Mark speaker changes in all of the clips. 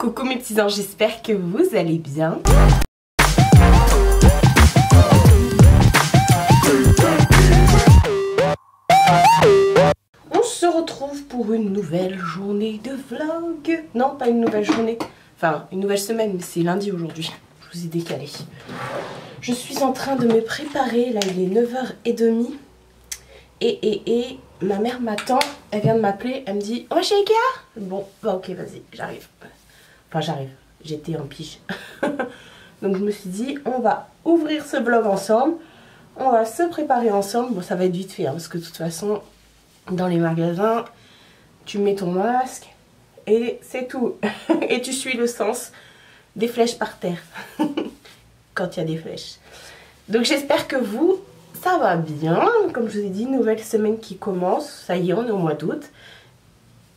Speaker 1: Coucou mes petits anges, j'espère que vous allez bien. On se retrouve pour une nouvelle journée de vlog. Non, pas une nouvelle journée, enfin une nouvelle semaine, mais c'est lundi aujourd'hui. Je vous ai décalé. Je suis en train de me préparer, là il est 9h30. Et ma mère m'attend, elle vient de m'appeler, elle me dit on va chez Ikea? Bon, bah ok, vas-y, j'arrive. Enfin j'arrive, j'étais en pige. Donc je me suis dit on va ouvrir ce vlog ensemble, on va se préparer ensemble. Bon, ça va être vite fait hein, parce que de toute façon dans les magasins tu mets ton masque et c'est tout. Et tu suis le sens des flèches par terre quand il y a des flèches. Donc j'espère que vous, ça va bien. Comme je vous ai dit, nouvelle semaine qui commence. Ça y est, on est au mois d'août.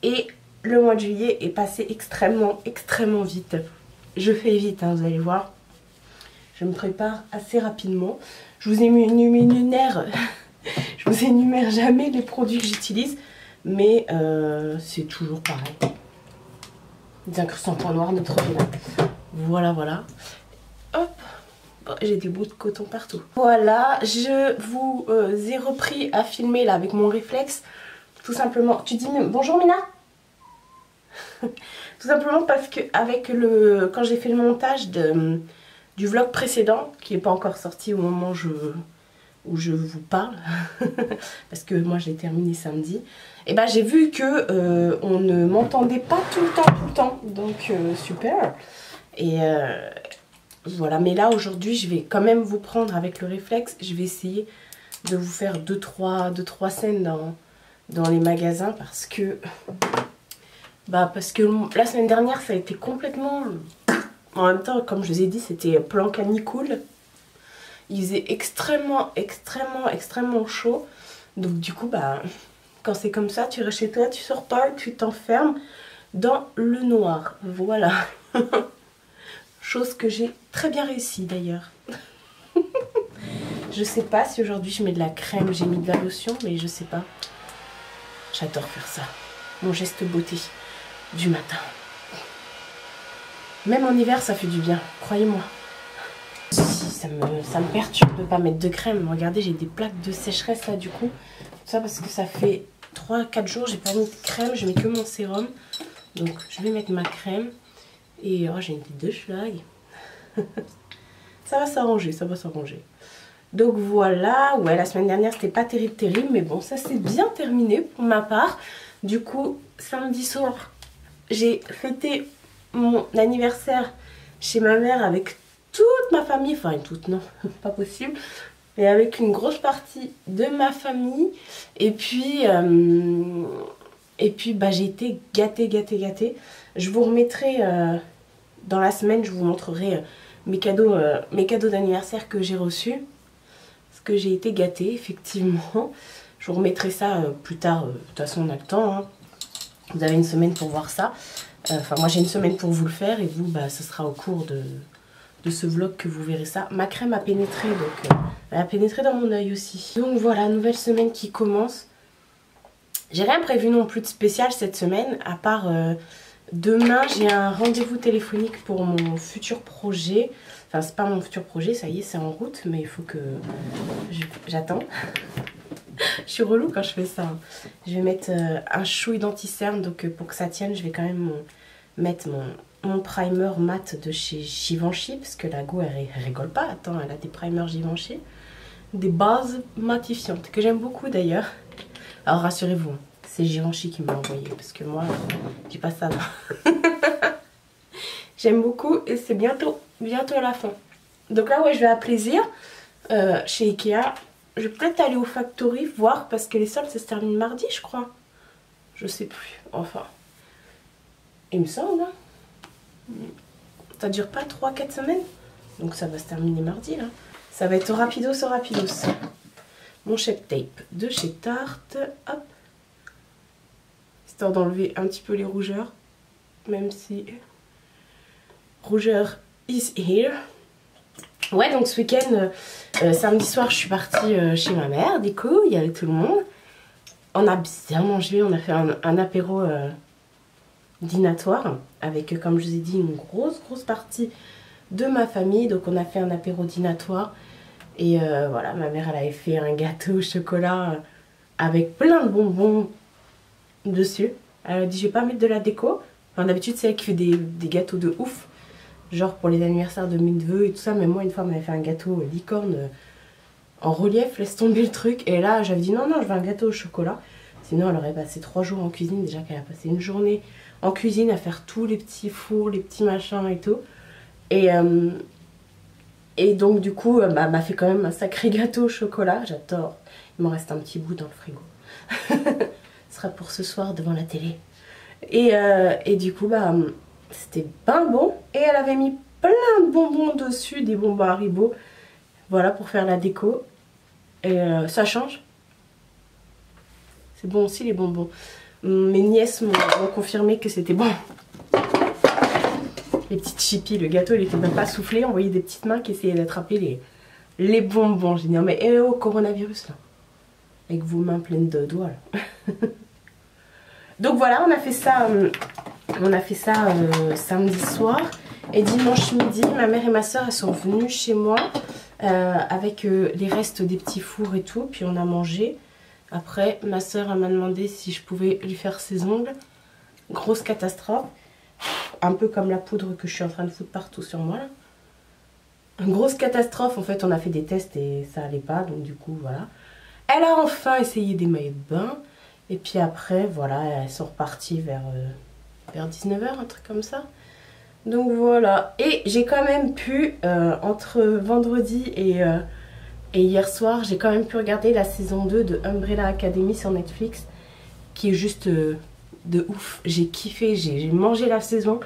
Speaker 1: Et le mois de juillet est passé extrêmement vite. Je fais vite, hein, vous allez voir. Je me prépare assez rapidement. Je vous énumère, je vous énumère jamais les produits que j'utilise. Mais c'est toujours pareil. Des incrustants en point noir, notre vilain. Voilà, voilà. Hop. J'ai des bouts de coton partout. Voilà, je vous ai repris à filmer là avec mon réflexe. Tout simplement, tu dis bonjour Mina. Tout simplement parce que avec quand j'ai fait le montage du vlog précédent, qui n'est pas encore sorti au moment où je vous parle, parce que moi je l'ai terminé samedi, et ben j'ai vu que on ne m'entendait pas tout le temps, donc super. Et voilà, mais là aujourd'hui je vais quand même vous prendre avec le réflexe. Je vais essayer de vous faire 2-3 scènes dans les magasins parce que la semaine dernière ça a été complètement, en même temps comme je vous ai dit c'était plan canicule. Il faisait extrêmement chaud. Donc du coup quand c'est comme ça tu restes chez toi, tu sors pas, tu t'enfermes dans le noir. Voilà. Chose que j'ai très bien réussi d'ailleurs. Je sais pas si aujourd'hui je mets de la crème, j'ai mis de la lotion, mais je sais pas. J'adore faire ça. Mon geste beauté du matin. Même en hiver ça fait du bien, croyez-moi. Ça me perturbe de pas mettre de crème. Regardez, j'ai des plaques de sécheresse là du coup. Tout ça parce que ça fait 3-4 jours, j'ai pas mis de crème, je mets que mon sérum. Donc je vais mettre ma crème. Et oh, j'ai une tête de schlag. Ça va s'arranger, ça va s'arranger. Donc voilà, ouais, la semaine dernière c'était pas terrible, mais bon, ça s'est bien terminé pour ma part. Du coup, samedi soir, j'ai fêté mon anniversaire chez ma mère avec toute ma famille. Enfin, toute, non, pas possible. Mais avec une grosse partie de ma famille. Et puis j'ai été gâtée. Je vous remettrai dans la semaine, je vous montrerai mes cadeaux d'anniversaire que j'ai reçus. Parce que j'ai été gâtée, effectivement. Je vous remettrai ça plus tard. De toute façon, on a le temps. Hein. Vous avez une semaine pour voir ça. Enfin, moi, j'ai une semaine pour vous le faire. Et vous, ce sera au cours de ce vlog que vous verrez ça. Ma crème a pénétré, donc elle a pénétré dans mon œil aussi. Donc voilà, nouvelle semaine qui commence. J'ai rien prévu non plus de spécial cette semaine, à part demain j'ai un rendez-vous téléphonique pour mon futur projet. Enfin c'est pas mon futur projet, ça y est c'est en route, mais il faut que j'attends. Je suis relou quand je fais ça. Je vais mettre un chouille d'anti-cerne, donc pour que ça tienne je vais quand même mettre mon primer mat de chez Givenchy, parce que la Go elle rigole pas. Attends, elle a des primers Givenchy, des bases matifiantes que j'aime beaucoup d'ailleurs. Alors rassurez-vous, c'est Givenchy qui m'a envoyé parce que moi, j'ai pas ça. J'aime beaucoup et c'est bientôt la fin. Donc là, ouais, je vais à plaisir chez Ikea. Je vais peut-être aller au Factory voir parce que les soldes ça se termine mardi, je crois. Je sais plus. Enfin, il me semble. Hein. Ça dure pas 3-4 semaines. Donc ça va se terminer mardi là. Ça va être rapidos. Mon shape tape de chez Tarte, hop, histoire d'enlever un petit peu les rougeurs, même si rougeur is here. Ouais, donc ce week-end, samedi soir, je suis partie chez ma mère, du coup, il y avait tout le monde. On a bien mangé, on a fait un apéro dînatoire avec, comme je vous ai dit, une grosse partie de ma famille. Donc on a fait un apéro dînatoire et voilà, ma mère elle avait fait un gâteau au chocolat avec plein de bonbons dessus. Elle a dit je vais pas mettre de la déco. Enfin, d'habitude c'est elle qui fait des gâteaux de ouf, genre pour les anniversaires de mes neveux et tout ça, mais moi une fois elle m'avait fait un gâteau licorne en relief, laisse tomber le truc. Et là j'avais dit non je veux un gâteau au chocolat, sinon elle aurait passé 3 jours en cuisine. Déjà qu'elle a passé une journée en cuisine à faire tous les petits fours, les petits machins et tout. Et donc du coup elle m'a fait quand même un sacré gâteau au chocolat, j'adore. Il m'en reste un petit bout dans le frigo. Ce sera pour ce soir devant la télé. Et du coup c'était bien bon. Et elle avait mis plein de bonbons dessus, des bonbons Haribo. Voilà, pour faire la déco. Et ça change. C'est bon aussi les bonbons. Mes nièces m'ont confirmé que c'était bon. Les petites chippies, le gâteau il était même pas soufflé. On voyait des petites mains qui essayaient d'attraper les bonbons. J'ai dit non mais oh coronavirus là. Avec vos mains pleines de doigts là. Donc voilà, on a fait ça samedi soir. Et dimanche midi, ma mère et ma soeur elles sont venues chez moi avec les restes des petits fours et tout. Puis on a mangé. Après, ma soeur m'a demandé si je pouvais lui faire ses ongles. Grosse catastrophe. Un peu comme la poudre que je suis en train de foutre partout sur moi là. Une grosse catastrophe. En fait, on a fait des tests et ça allait pas. Donc du coup, voilà. Elle a enfin essayé des maillots de bain. Et puis après, voilà, elles sont reparties vers 19 h, un truc comme ça. Donc voilà. Et j'ai quand même pu, entre vendredi et hier soir, j'ai quand même pu regarder la saison 2 de Umbrella Academy sur Netflix. Qui est juste de ouf. J'ai kiffé, j'ai mangé la saison.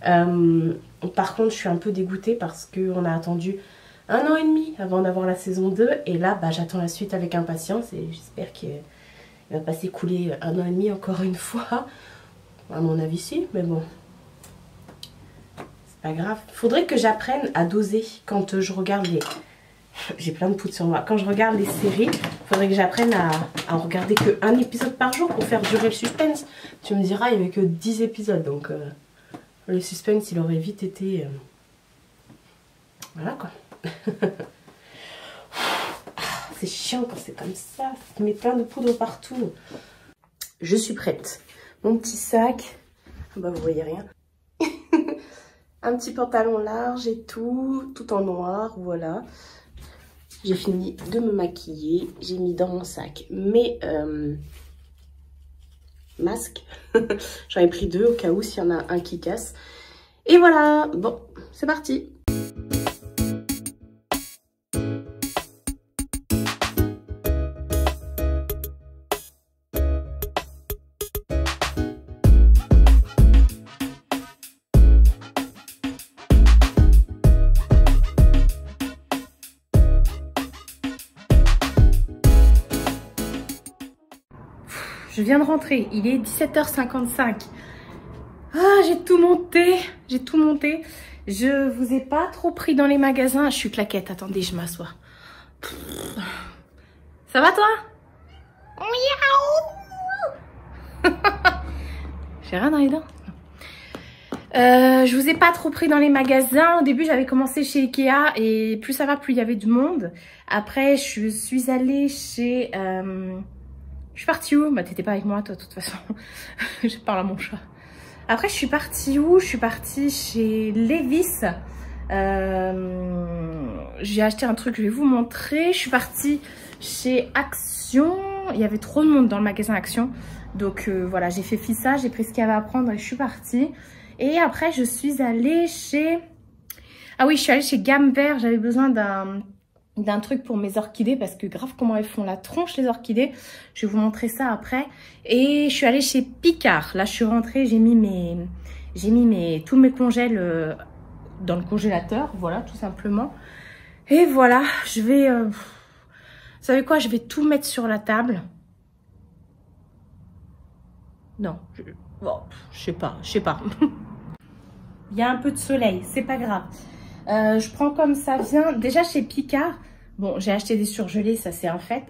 Speaker 1: Par contre, je suis un peu dégoûtée parce qu'on a attendu 1 an et demi avant d'avoir la saison 2. Et là, j'attends la suite avec impatience. Et j'espère qu'il va pas s'écouler 1 an et demi encore une fois. À mon avis, si, mais bon. C'est pas grave. Faudrait que j'apprenne à doser quand je regarde les... J'ai plein de poudre sur moi. Quand je regarde les séries, il faudrait que j'apprenne à en regarder qu'un épisode par jour pour faire durer le suspense. Tu me diras, il n'y avait que 10 épisodes. Donc le suspense, il aurait vite été... Voilà quoi. C'est chiant quand c'est comme ça. Ça met plein de poudre partout. Je suis prête. Mon petit sac. Vous voyez rien. Un petit pantalon large et tout. Tout en noir, voilà. J'ai fini de me maquiller. J'ai mis dans mon sac mes masques. J'en ai pris 2 au cas où s'il y en a un qui casse. Et voilà. Bon, c'est parti. Je viens de rentrer, il est 17 h 55. Ah, j'ai tout monté, Je vous ai pas trop pris dans les magasins. Je suis claquette, attendez, je m'assois. Ça va toi? J'ai rien dans les dents. Je vous ai pas trop pris dans les magasins. Au début, j'avais commencé chez Ikea et plus ça va, plus il y avait du monde. Après, je suis allée chez... Je suis partie où? T'étais pas avec moi, toi, de toute façon. Je parle à mon chat. Après, je suis partie où? Je suis partie chez Levi's. J'ai acheté un truc, je vais vous montrer. Je suis partie chez Action. Il y avait trop de monde dans le magasin Action. Donc, voilà, j'ai fait ça, j'ai pris ce qu'il y avait à prendre et je suis partie. Et après, je suis allée chez... Ah oui, je suis allée chez Gamme Vert. J'avais besoin d'un truc pour mes orchidées parce que grave comment elles font la tronche les orchidées. Je vais vous montrer ça après. Et je suis allée chez Picard. Là je suis rentrée, j'ai mis tous mes congèles dans le congélateur, voilà, tout simplement. Et voilà, je vais vous savez quoi, je vais tout mettre sur la table. Non, je sais pas. Il y a un peu de soleil, c'est pas grave. Je prends comme ça vient. Déjà chez Picard, bon, j'ai acheté des surgelés, ça c'est un fait.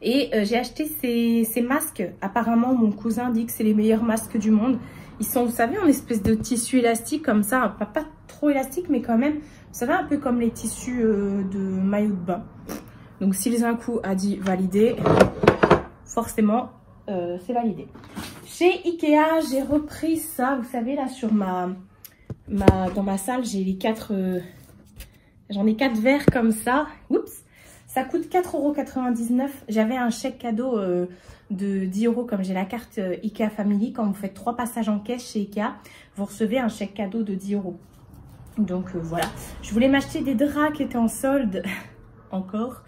Speaker 1: Et j'ai acheté ces masques. Apparemment, mon cousin dit que c'est les meilleurs masques du monde.
Speaker 2: Ils sont, vous savez, en espèce de tissu élastique comme ça. Pas trop élastique, mais quand même, vous savez, un peu comme les tissus de maillot de bain. Donc, si les un coup a dit validé, forcément, c'est validé. Chez Ikea, j'ai repris ça. Vous savez, là, sur dans ma salle, j'ai les 4... j'en ai 4 verres comme ça. Oups! Ça coûte 4,99 €. J'avais un chèque cadeau de 10 € comme j'ai la carte Ikea Family. Quand vous faites 3 passages en caisse chez Ikea, vous recevez un chèque cadeau de 10 €. Donc voilà. Je voulais m'acheter des draps qui étaient en solde encore.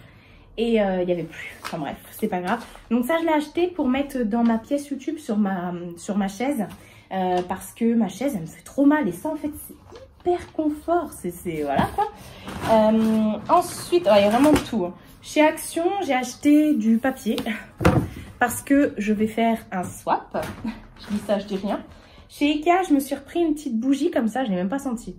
Speaker 2: Et il n'y avait plus. Enfin bref, c'est pas grave. Donc ça, je l'ai acheté pour mettre dans ma pièce YouTube sur ma chaise. Parce que ma chaise, elle me fait trop mal. Et ça, en fait, c'est hyper confort. C'est voilà quoi. Ensuite, il y a vraiment de tout. Hein. Chez Action, j'ai acheté du papier. Parce que je vais faire un swap. Je dis ça, je dis rien. Chez Ikea, je me suis repris une petite bougie comme ça. Je ne l'ai même pas sentie.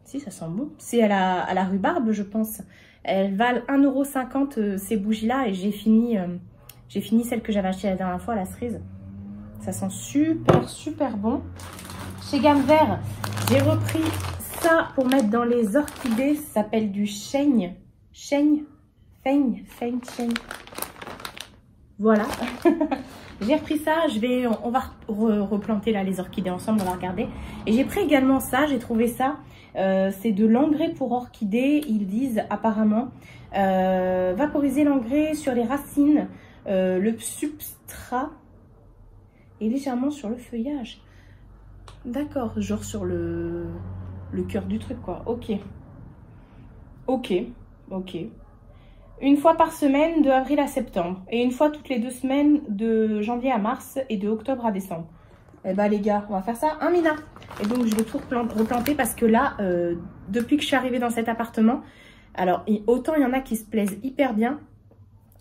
Speaker 2: Si, ça sent bon. C'est à la rhubarbe, je pense. Elles valent 1,50 € ces bougies-là. Et j'ai fini celle que j'avais achetée la dernière fois, la cerise. Ça sent super, super bon. Chez Gamme Vert, j'ai repris ça pour mettre dans les orchidées. Ça s'appelle du chêne. Chêne. Voilà. J'ai repris ça. On va replanter là les orchidées ensemble. On va regarder. Et j'ai pris également ça. J'ai trouvé ça. C'est de l'engrais pour orchidées. Ils disent apparemment vaporiser l'engrais sur les racines, le substrat et légèrement sur le feuillage. D'accord, genre sur le cœur du truc quoi. Ok. Une fois par semaine de avril à septembre. Et une fois toutes les 2 semaines de janvier à mars et de octobre à décembre. Eh ben les gars, on va faire ça un mina. Et donc je vais tout replanter parce que là, depuis que je suis arrivée dans cet appartement, alors autant il y en a qui se plaisent hyper bien,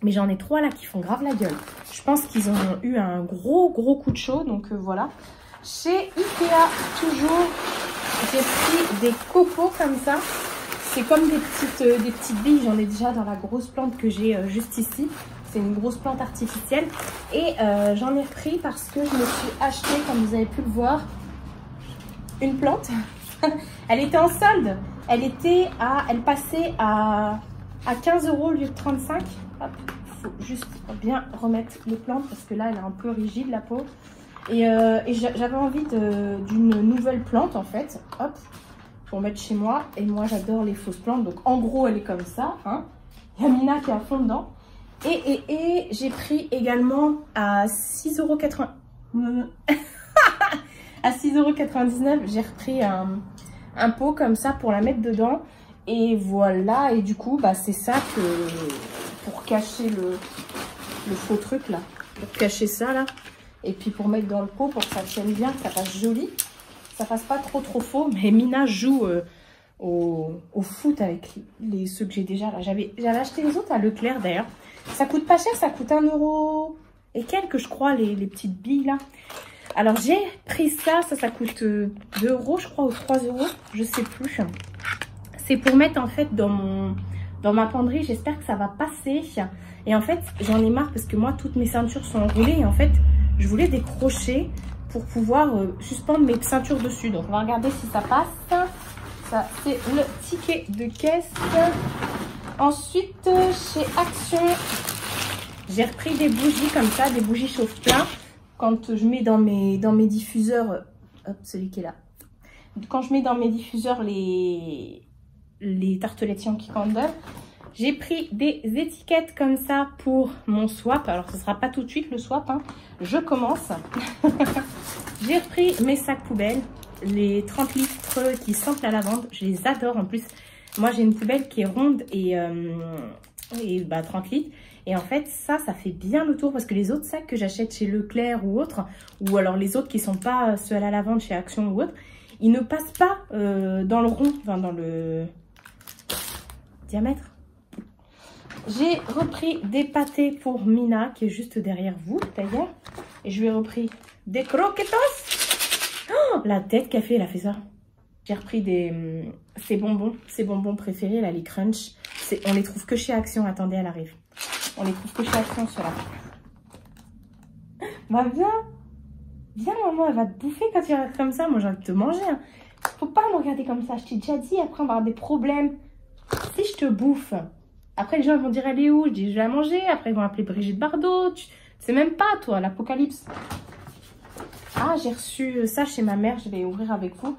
Speaker 2: mais j'en ai 3 là qui font grave la gueule. Je pense qu'ils ont eu un gros coup de chaud, donc voilà. Chez Ikea, toujours, j'ai pris des copeaux comme ça. C'est comme des petites billes. J'en ai déjà dans la grosse plante que j'ai juste ici. C'est une grosse plante artificielle. Et j'en ai repris parce que je me suis acheté, comme vous avez pu le voir, une plante. Elle était en solde. Elle passait à 15 € au lieu de 35. Hop, faut juste bien remettre les plantes parce que là, elle est un peu rigide, la peau. Et j'avais envie d'une nouvelle plante, en fait. Hop, pour mettre chez moi. Et moi, j'adore les fausses plantes. Donc, en gros, elle est comme ça. Hein. Il y a Mina qui est à fond dedans. Et j'ai pris également à 6,99 €. À 6,99 €, j'ai repris un pot comme ça pour la mettre dedans. Et voilà. Et du coup, bah, c'est ça que... Pour cacher le faux truc, là. Pour cacher ça, là. Et puis pour mettre dans le pot, pour que ça tienne bien, que ça fasse joli. Ça fasse pas trop faux. Mais Mina joue au foot avec ceux que j'ai déjà là. J'avais acheté les autres à Leclerc d'ailleurs. Ça coûte pas cher, ça coûte 1 € et quelques, je crois, les petites billes là. Alors j'ai pris ça coûte 2 € je crois, ou 3 €, je sais plus. C'est pour mettre en fait dans ma penderie, j'espère que ça va passer. Et en fait, j'en ai marre parce que moi, toutes mes ceintures sont enroulées. Et en fait, je voulais des crochets pour pouvoir suspendre mes ceintures dessus. Donc, on va regarder si ça passe. Ça, c'est le ticket de caisse. Ensuite, chez Action, j'ai repris des bougies comme ça, des bougies chauffe-plein. Quand je mets dans mes diffuseurs, hop, celui qui est là. Quand je mets dans mes diffuseurs les tartelettes Yankee Candle, j'ai pris des étiquettes comme ça pour mon swap. Alors, ce ne sera pas tout de suite le swap, hein. Je commence. J'ai repris mes sacs poubelles, les 30 litres qui sentent la lavande. Je les adore en plus. Moi, j'ai une poubelle qui est ronde et 30 litres. Et en fait, ça fait bien le tour parce que les autres sacs que j'achète chez Leclerc ou autre, ou alors les autres qui ne sont pas ceux à la lavande chez Action ou autre, ils ne passent pas dans le rond, enfin dans le diamètre. J'ai repris des pâtés pour Mina, qui est juste derrière vous, d'ailleurs. Et je lui ai repris des croquetos. Oh, la tête qu'a fait, elle a fait ça. J'ai repris ses bonbons préférés, là, les crunch. On les trouve que chez Action. Attendez, elle arrive. On les trouve que chez Action, ceux-là. Bah, viens. Viens, maman, elle va te bouffer quand tu regardes comme ça. Moi, j'ai envie de te manger. Hein. Faut pas me regarder comme ça. Je t'ai déjà dit, après, on va avoir des problèmes. Si je te bouffe, après, les gens vont dire, elle est où? Je dis, je vais la manger. Après, ils vont appeler Brigitte Bardot. Tu sais même pas, toi, l'apocalypse. Ah, j'ai reçu ça chez ma mère. Je vais ouvrir avec vous.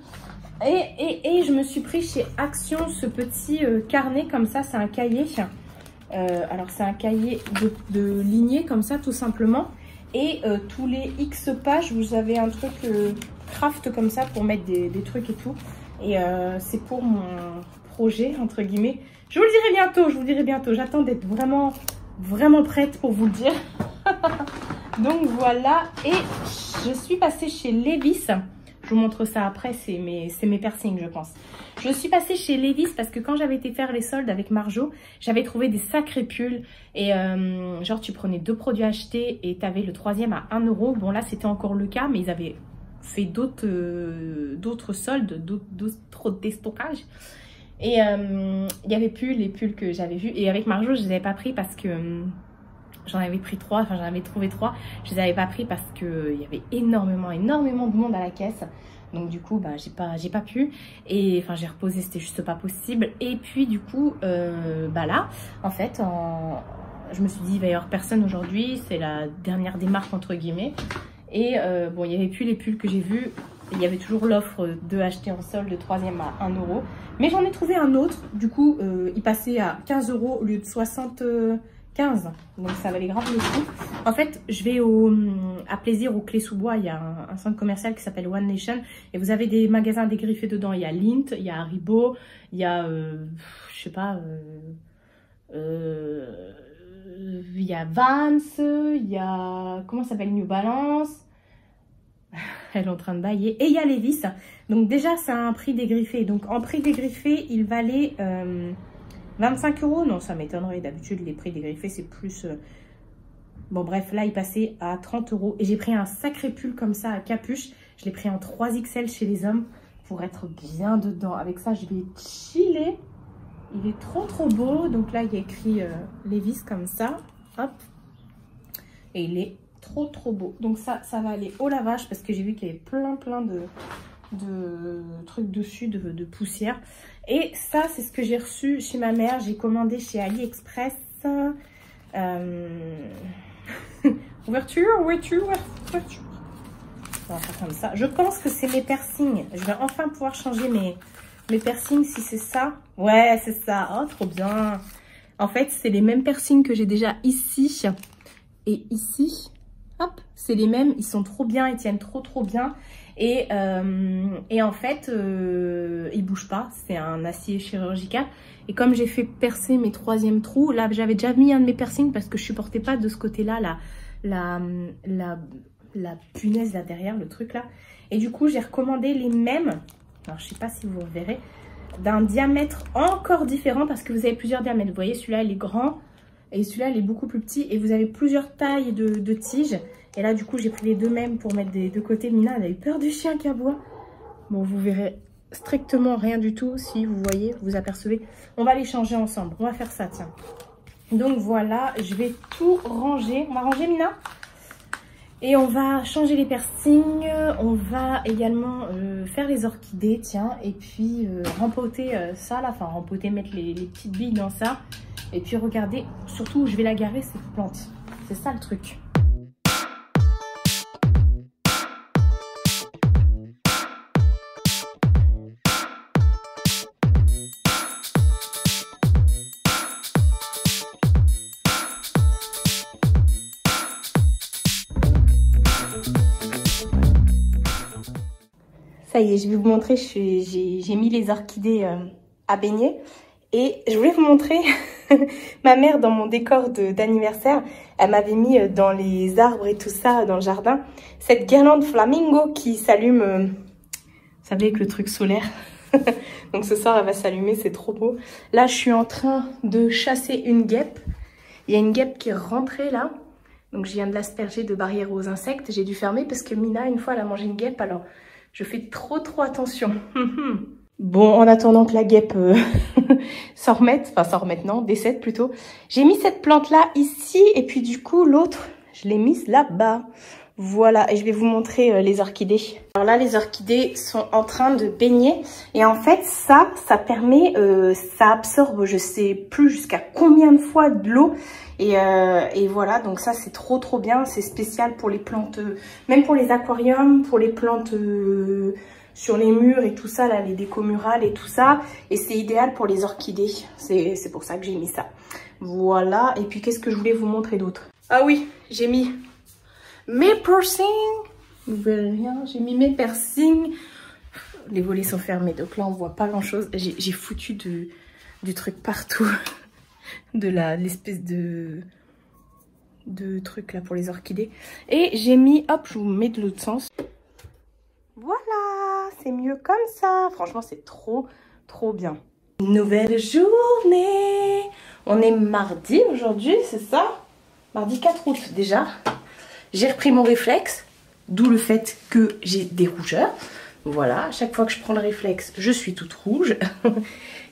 Speaker 2: Et je me suis pris chez Action ce petit carnet comme ça. C'est un cahier. Alors, c'est un cahier de lignée comme ça, tout simplement. Et tous les X pages, vous avez un truc craft comme ça pour mettre des trucs et tout. Et c'est pour mon projet, entre guillemets. Je vous le dirai bientôt, je vous le dirai bientôt. J'attends d'être vraiment, vraiment prête pour vous le dire. Donc voilà, et je suis passée chez Levi's. Je vous montre ça après, c'est mes piercings, je pense. Je suis passée chez Levi's parce que quand j'avais été faire les soldes avec Marjo, j'avais trouvé des sacrés pulls. Et genre, tu prenais 2 produits achetés et tu avais le 3e à 1 €. Bon, là, c'était encore le cas, mais ils avaient fait d'autres soldes, d'autres destockages. Et il y avait plus les pulls que j'avais vus. Et avec Marjo, je ne les avais pas pris parce que j'en avais pris 3. Enfin, j'en avais trouvé 3. Je ne les avais pas pris parce qu'il y avait énormément de monde à la caisse. Donc du coup, bah, j'ai pas pu. Et enfin, j'ai reposé, c'était juste pas possible. Et puis du coup, bah là, en fait, je me suis dit, il va y avoir personne aujourd'hui. C'est la dernière démarque, entre guillemets. Et bon, il n'y avait plus les pulls que j'ai vus. Il y avait toujours l'offre de acheter en solde, 3e à 1 €. Mais j'en ai trouvé un autre. Du coup, il passait à 15 € au lieu de 75. Donc ça valait grave le coup. En fait, je vais à Plaisir, au Clé-sous-Bois. Il y a un centre commercial qui s'appelle One Nation. Et vous avez des magasins dégriffés dedans. Il y a Lint, il y a Haribo, il y a, je sais pas, il y a Vans, il y a, comment ça s'appelle, New Balance. Elle est en train de bailler. Et il y a Levi's. Donc déjà, c'est un prix dégriffé. Donc en prix dégriffé, il valait 25 €. Non, ça m'étonnerait. D'habitude, les prix dégriffés, c'est plus... Bon, bref, là, il passait à 30 €. Et j'ai pris un sacré pull comme ça à capuche. Je l'ai pris en 3XL chez les hommes pour être bien dedans. Avec ça, je vais chiller. Il est trop beau. Donc là, il y a écrit Levi's comme ça. Hop. Et il est trop beau. Donc ça va aller au lavage parce que j'ai vu qu'il y avait plein de trucs dessus, de poussière. Et ça, c'est ce que j'ai reçu chez ma mère. J'ai commandé chez AliExpress. Ouverture. On va faire comme ça. Je pense que c'est mes piercings. Je vais enfin pouvoir changer mes piercings si c'est ça. Ouais, c'est ça. Oh, trop bien. En fait, c'est les mêmes piercings que j'ai déjà ici et ici. Hop, c'est les mêmes, ils sont trop bien, ils tiennent trop bien. Et en fait, ils bougent pas, c'est un acier chirurgical. Et comme j'ai fait percer mes 3e trous, là j'avais déjà mis un de mes piercings parce que je supportais pas de ce côté-là la punaise là derrière, le truc là. Et du coup, j'ai recommandé les mêmes, alors je sais pas si vous verrez, d'un diamètre encore différent parce que vous avez plusieurs diamètres. Vous voyez, celui-là il est grand. Et celui-là, il est beaucoup plus petit. Et vous avez plusieurs tailles de tiges. Et là, du coup, j'ai pris les 2 mêmes pour mettre des 2 côtés. Mina, elle a eu peur du chien qui aboie. Bon, vous verrez strictement rien du tout. Si vous voyez, vous apercevez. On va les changer ensemble. On va faire ça, tiens. Donc voilà, je vais tout ranger. On va ranger, Mina. Et on va changer les piercings. On va également faire les orchidées, tiens. Et puis rempoter ça, là. Enfin, rempoter, mettre les petites billes dans ça. Et puis regardez, surtout où je vais la garer, cette plante. C'est ça le truc. Ça y est, je vais vous montrer, j'ai mis les orchidées à baigner. Et je voulais vous montrer, ma mère dans mon décor d'anniversaire, elle m'avait mis dans les arbres et tout ça, dans le jardin, cette guirlande flamingo qui s'allume, vous savez, avec le truc solaire. Donc ce soir, elle va s'allumer, c'est trop beau. Là, je suis en train de chasser une guêpe. Il y a une guêpe qui est rentrée là. Donc je viens de l'asperger de barrière aux insectes. J'ai dû fermer parce que Mina, une fois, elle a mangé une guêpe. Alors, je fais trop attention. Bon, en attendant que la guêpe s'en remette, non, décède plutôt. J'ai mis cette plante-là ici et puis du coup, l'autre, je l'ai mise là-bas. Voilà, et je vais vous montrer les orchidées. Alors là, les orchidées sont en train de baigner. Et en fait, ça permet, ça absorbe, je sais plus jusqu'à combien de fois de l'eau. Et voilà, donc ça, c'est trop bien. C'est spécial pour les plantes, même pour les aquariums, pour les plantes sur les murs et tout ça, là, les décos murales et tout ça. Et c'est idéal pour les orchidées. C'est pour ça que j'ai mis ça. Voilà, et puis qu'est-ce que je voulais vous montrer d'autre? Ah oui, j'ai mis mes piercings. Vous verrez rien, j'ai mis mes piercings. Les volets sont fermés, donc là on voit pas grand chose. J'ai foutu du truc partout. De l'espèce de truc là pour les orchidées. Et j'ai mis, hop, je vous mets de l'autre sens. Voilà, c'est mieux comme ça. Franchement, c'est trop bien. Nouvelle journée. On est mardi aujourd'hui, c'est ça? Mardi 4 août déjà. J'ai repris mon réflexe, d'où le fait que j'ai des rougeurs. Voilà, à chaque fois que je prends le réflexe, je suis toute rouge.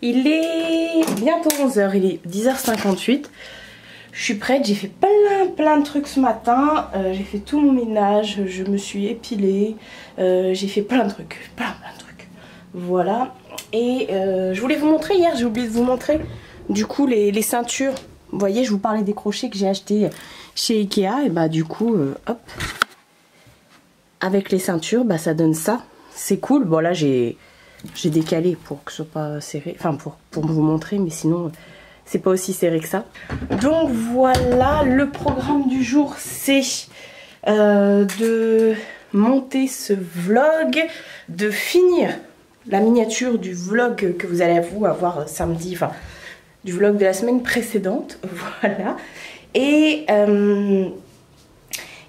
Speaker 2: Il est bientôt 11 h, il est 10 h 58. Je suis prête, j'ai fait plein de trucs ce matin. J'ai fait tout mon ménage, je me suis épilée. J'ai fait plein de trucs, plein de trucs. Voilà, et je voulais vous montrer hier, j'ai oublié de vous montrer. Du coup, les ceintures, vous voyez, je vous parlais des crochets que j'ai achetés chez Ikea. Et bah du coup, hop, avec les ceintures, bah ça donne ça. C'est cool. Bon là, j'ai décalé pour que ce soit pas serré. Enfin, pour vous montrer, mais sinon, c'est pas aussi serré que ça. Donc voilà, le programme du jour, c'est de monter ce vlog, de finir la miniature du vlog que vous allez vous avoir samedi, enfin du vlog de la semaine précédente, voilà. Et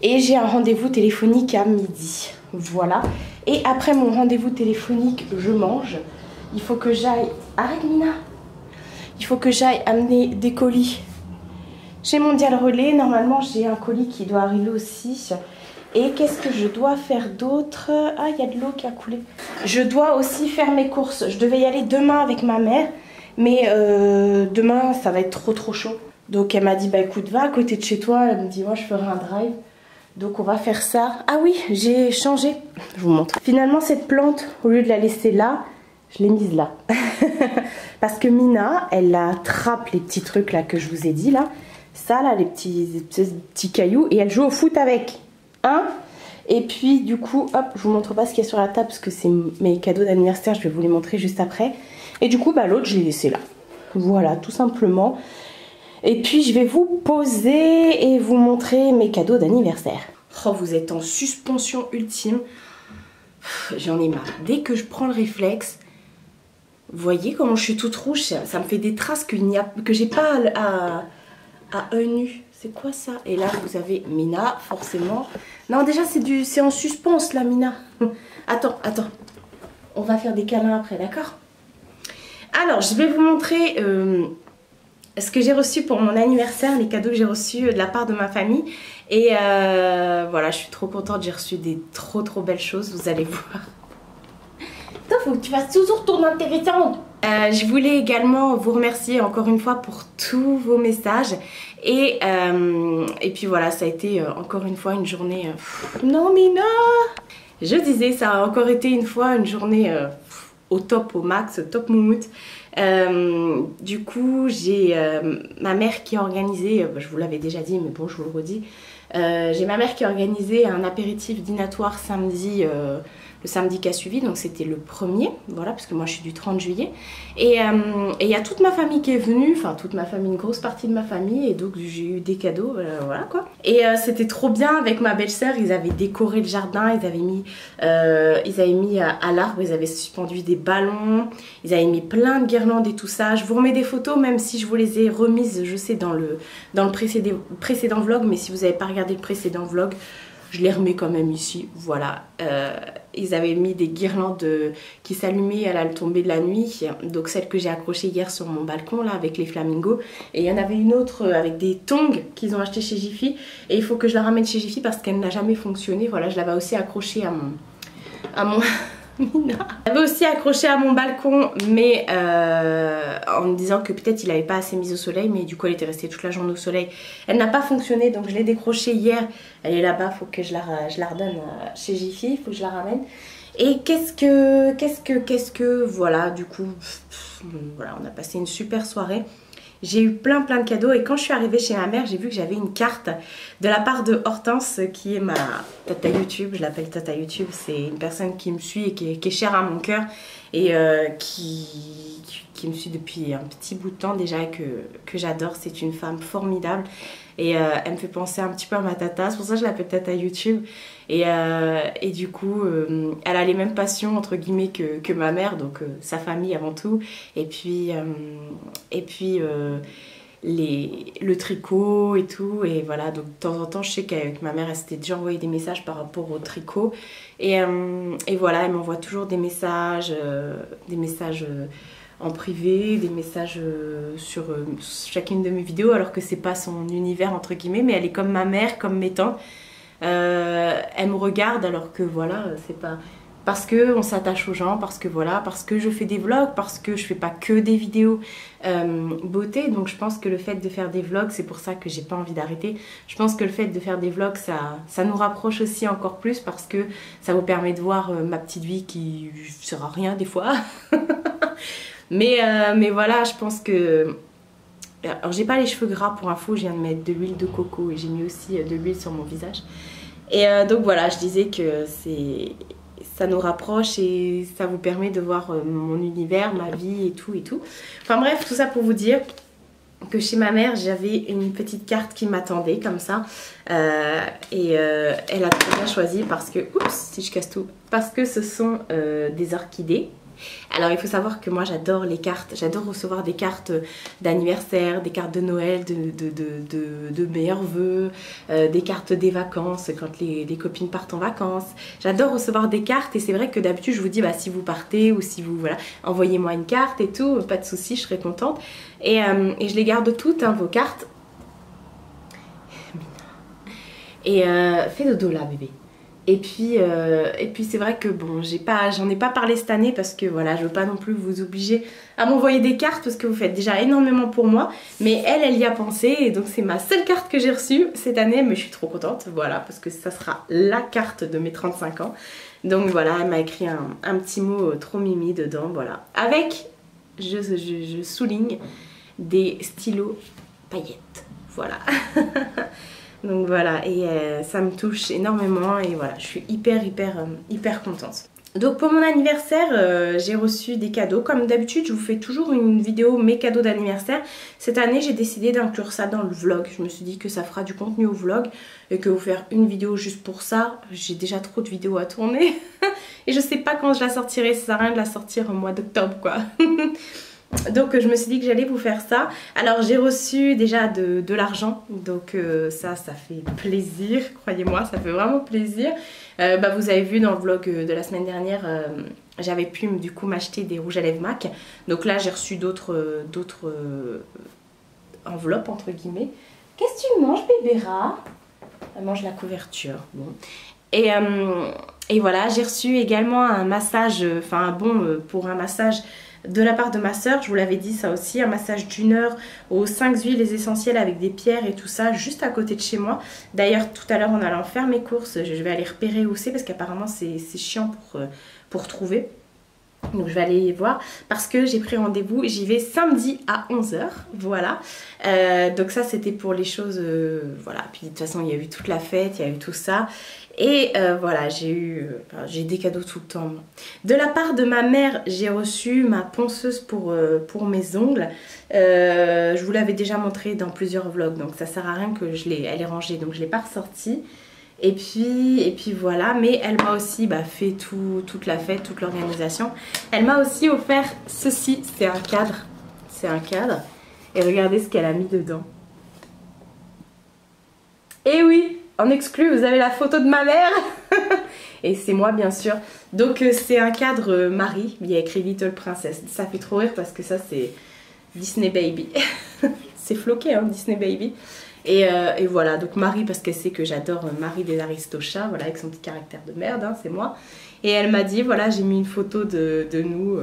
Speaker 2: j'ai un rendez-vous téléphonique à midi, voilà. Et après mon rendez-vous téléphonique, je mange. Il faut que j'aille... Arrête Mina. Il faut que j'aille amener des colis chez Mondial Relais. Normalement, j'ai un colis qui doit arriver aussi. Et qu'est-ce que je dois faire d'autre? Ah, il y a de l'eau qui a coulé. Je dois aussi faire mes courses. Je devais y aller demain avec ma mère. Mais demain, ça va être trop chaud. Donc elle m'a dit, bah écoute, va à côté de chez toi. Elle me dit, moi je ferai un drive. Donc on va faire ça. Ah oui, j'ai changé. Je vous montre. Finalement, cette plante, au lieu de la laisser là, je l'ai mise là. Parce que Mina, elle attrape les petits trucs là que je vous ai dit là. Ça là, les petits cailloux. Et elle joue au foot avec. Hein? Et puis du coup, hop, je vous montre pas ce qu'il y a sur la table parce que c'est mes cadeaux d'anniversaire. Je vais vous les montrer juste après. Et du coup, bah l'autre, je l'ai laissé là. Voilà, tout simplement. Et puis, je vais vous poser et vous montrer mes cadeaux d'anniversaire. Oh, vous êtes en suspension ultime. J'en ai marre. Dès que je prends le réflexe, vous voyez comment je suis toute rouge? Ça me fait des traces que j'ai pas à œil nu. C'est quoi ça? Et là, vous avez Mina, forcément. Non, déjà, c'est en suspense, là, Mina. Attends. On va faire des câlins après, d'accord? Alors, je vais vous montrer ce que j'ai reçu pour mon anniversaire, les cadeaux que j'ai reçus de la part de ma famille. Et voilà, je suis trop contente, j'ai reçu des trop belles choses, vous allez voir. Toi, faut que tu fasses toujours ton intéressante. Je voulais également vous remercier encore une fois pour tous vos messages. Et puis voilà, ça a été encore une fois une journée... Non, Mina! Je disais, ça a encore été une fois une journée... au top, au max, top moumoute. Du coup, j'ai ma mère qui a organisé, je vous l'avais déjà dit, mais bon, je vous le redis. J'ai ma mère qui a organisé un apéritif dînatoire samedi, le samedi qui a suivi, donc c'était le 1er, voilà, parce que moi je suis du 30 juillet. Et il y a toute ma famille qui est venue, enfin toute ma famille, une grosse partie de ma famille, et donc j'ai eu des cadeaux, voilà quoi. Et c'était trop bien avec ma belle-sœur, ils avaient décoré le jardin, ils avaient mis à l'arbre, ils avaient suspendu des ballons, ils avaient mis plein de guirlandes et tout ça. Je vous remets des photos, même si je vous les ai remises, je sais, dans le précédent vlog, mais si vous n'avez pas regardé le précédent vlog, je les remets quand même ici, voilà. Ils avaient mis des guirlandes qui s'allumaient à la tombée de la nuit. Donc celle que j'ai accrochée hier sur mon balcon là avec les flamingos. Et il y en avait une autre avec des tongs qu'ils ont acheté chez Jiffy. Et il faut que je la ramène chez Jiffy parce qu'elle n'a jamais fonctionné. Voilà, je l'avais aussi accrochée à mon
Speaker 1: J'avais aussi accroché à mon balcon, mais en me disant que peut-être il n'avait pas assez mis au soleil, mais du coup elle était restée toute la journée au soleil. Elle n'a pas fonctionné, donc je l'ai décrochée hier. Elle est là-bas, faut que je la redonne chez Jiffy, il faut que je la ramène. Et qu'est-ce que, voilà, du coup, voilà, on a passé une super soirée. J'ai eu plein de cadeaux et quand je suis arrivée chez ma mère, j'ai vu que j'avais une carte de la part de Hortense qui est ma tata YouTube. Je l'appelle tata YouTube, c'est une personne qui me suit et qui est chère à mon cœur et qui me suit depuis un petit bout de temps déjà que j'adore. C'est une femme formidable et elle me fait penser un petit peu à ma tata, c'est pour ça que je l'appelle tata YouTube. Et du coup, elle a les mêmes passions entre guillemets que ma mère, donc sa famille avant tout. Et puis le tricot et tout. Et voilà, donc de temps en temps, je sais qu'avec ma mère, elle s'était déjà envoyé des messages par rapport au tricot. Et voilà, elle m'envoie toujours des messages en privé, des messages sur chacune de mes vidéos, alors que c'est pas son univers entre guillemets, mais elle est comme ma mère, comme mes tantes. Elle me regarde alors que voilà, c'est pas parce que on s'attache aux gens, parce que voilà, parce que je fais des vlogs, parce que je fais pas que des vidéos beauté. Donc je pense que le fait de faire des vlogs, c'est pour ça que j'ai pas envie d'arrêter. Je pense que le fait de faire des vlogs, ça nous rapproche aussi encore plus parce que ça vous permet de voir ma petite vie qui sera rien des fois. mais voilà, je pense que... Alors j'ai pas les cheveux gras pour info, je viens de mettre de l'huile de coco et j'ai mis aussi de l'huile sur mon visage. Et donc voilà, je disais que ça nous rapproche et ça vous permet de voir mon univers, ma vie et tout et tout. Enfin bref, tout ça pour vous dire que chez ma mère j'avais une petite carte qui m'attendait comme ça. Elle a très bien choisi parce que... Oups, si je casse tout. Parce que ce sont des orchidées. Alors il faut savoir que moi j'adore les cartes, j'adore recevoir des cartes d'anniversaire, des cartes de Noël, de meilleurs vœux, des cartes des vacances quand les copines partent en vacances. J'adore recevoir des cartes et c'est vrai que d'habitude je vous dis bah, si vous partez ou si vous voilà, envoyez-moi une carte et tout, pas de souci, je serai contente. Et je les garde toutes hein, vos cartes. Et fais dodo là bébé. Et puis c'est vrai que bon, j'en ai pas parlé cette année parce que voilà, je veux pas non plus vous obliger à m'envoyer des cartes parce que vous faites déjà énormément pour moi. Mais elle y a pensé et donc c'est ma seule carte que j'ai reçue cette année. Mais je suis trop contente, voilà, parce que ça sera la carte de mes 35 ans. Donc voilà, elle m'a écrit un petit mot trop mimi dedans, voilà. Avec, je souligne, des stylos paillettes, voilà. Donc voilà, et ça me touche énormément et voilà, je suis hyper contente. Donc pour mon anniversaire, j'ai reçu des cadeaux. Comme d'habitude, je vous fais toujours une vidéo mes cadeaux d'anniversaire. Cette année, j'ai décidé d'inclure ça dans le vlog. Je me suis dit que ça fera du contenu au vlog et que vous faire une vidéo juste pour ça, j'ai déjà trop de vidéos à tourner. Et je sais pas quand je la sortirai, ça sert à rien de la sortir au mois d'octobre quoi. Donc je me suis dit que j'allais vous faire ça. Alors j'ai reçu déjà de l'argent, donc ça fait plaisir, croyez-moi, ça fait vraiment plaisir. Bah, vous avez vu dans le vlog de la semaine dernière, j'avais pu du coup m'acheter des rouges à lèvres MAC. Donc là j'ai reçu d'autres enveloppes entre guillemets. Qu'est-ce que tu manges bébé rat? Elle mange la couverture, bon. Et voilà, j'ai reçu également un massage, enfin un bon pour un massage de la part de ma soeur, je vous l'avais dit ça aussi, un massage d'1 heure aux 5 huiles essentielles avec des pierres et tout ça, juste à côté de chez moi. D'ailleurs tout à l'heure en allant faire mes courses, je vais aller repérer où c'est parce qu'apparemment c'est chiant pour trouver. Donc je vais aller y voir parce que j'ai pris rendez-vous, j'y vais samedi à 11 h, voilà. Donc ça c'était pour les choses, voilà. Puis de toute façon il y a eu toute la fête, il y a eu tout ça. Et voilà, j'ai des cadeaux tout le temps. De la part de ma mère, j'ai reçu ma ponceuse pour mes ongles. Je vous l'avais déjà montré dans plusieurs vlogs, donc ça sert à rien que elle est rangée, donc je ne l'ai pas ressortie. Et puis voilà, mais elle m'a aussi fait toute la fête, toute l'organisation. Elle m'a aussi offert ceci, c'est un cadre. C'est un cadre. Et regardez ce qu'elle a mis dedans. Et oui! En exclu, vous avez la photo de ma mère. Et c'est moi, bien sûr. Donc, c'est un cadre Marie. Il y a écrit Little Princess. Ça fait trop rire parce que ça, c'est Disney Baby. C'est floqué, hein, Disney Baby. Et voilà, donc Marie, parce qu'elle sait que j'adore Marie des Aristochats, voilà, avec son petit caractère de merde, hein, c'est moi. Et elle m'a dit, voilà, j'ai mis une photo de nous,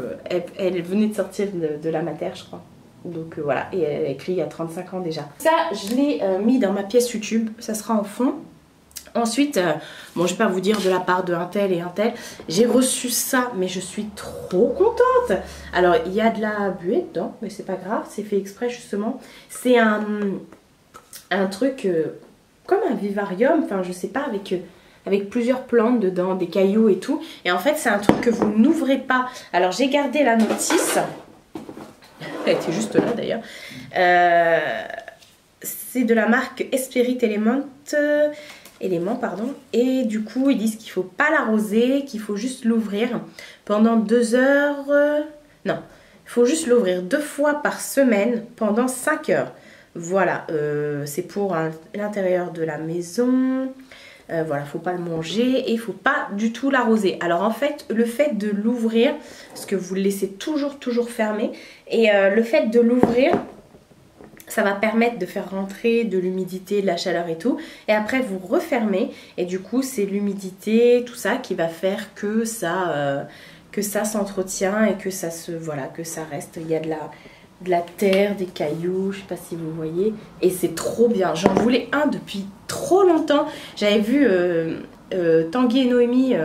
Speaker 1: elle venait de sortir de la mater, je crois. Donc voilà, et elle a écrit il y a 35 ans déjà. Ça, je l'ai mis dans ma pièce YouTube, ça sera en fond. Ensuite, bon, je vais pas vous dire de la part de un tel et un tel, j'ai reçu ça, mais je suis trop contente. Alors, il y a de la buée dedans, mais c'est pas grave, c'est fait exprès justement. C'est un truc comme un vivarium, enfin je sais pas, avec plusieurs plantes dedans, des cailloux et tout. Et en fait, c'est un truc que vous n'ouvrez pas. Alors, j'ai gardé la notice. Elle était juste là d'ailleurs. C'est de la marque Esprit Élément, pardon. Et du coup, ils disent qu'il ne faut pas l'arroser, qu'il faut juste l'ouvrir pendant 2 heures. Non, il faut juste l'ouvrir 2 fois par semaine pendant 5 heures. Voilà, c'est pour l'intérieur de la maison. Voilà, faut pas le manger et il faut pas du tout l'arroser. Alors en fait, le fait de l'ouvrir, parce que vous le laissez toujours fermé, et le fait de l'ouvrir, ça va permettre de faire rentrer de l'humidité, de la chaleur et tout. Et après, vous refermez. Et du coup, c'est l'humidité, tout ça, qui va faire que ça s'entretient et que ça que ça reste. Il y a de la terre, des cailloux, je sais pas si vous voyez. Et c'est trop bien. J'en voulais un depuis trop longtemps. J'avais vu Tanguy et Noémie...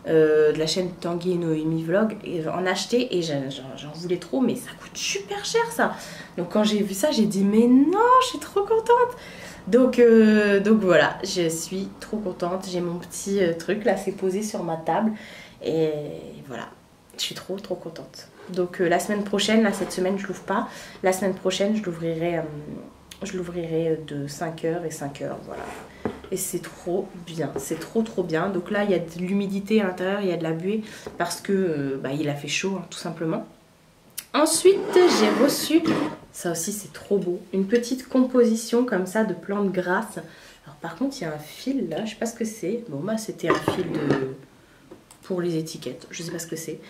Speaker 1: de la chaîne Tanguy et Noémie Vlog en acheter et j'en voulais trop, mais ça coûte super cher ça. Donc quand j'ai vu ça, j'ai dit mais non, je suis trop contente. Donc voilà, je suis trop contente. J'ai mon petit truc là, c'est posé sur ma table et voilà, je suis trop contente. Donc la semaine prochaine, là cette semaine je l'ouvre pas, la semaine prochaine je l'ouvrirai de 5h et 5h, voilà. Et c'est trop bien, c'est trop bien. Donc là il y a de l'humidité à l'intérieur, il y a de la buée parce que il a fait chaud hein, tout simplement. Ensuite j'ai reçu, ça aussi c'est trop beau, une petite composition comme ça de plantes grasses. Alors par contre il y a un fil là, je sais pas ce que c'est. Bon bah c'était un fil pour les étiquettes, je sais pas ce que c'est.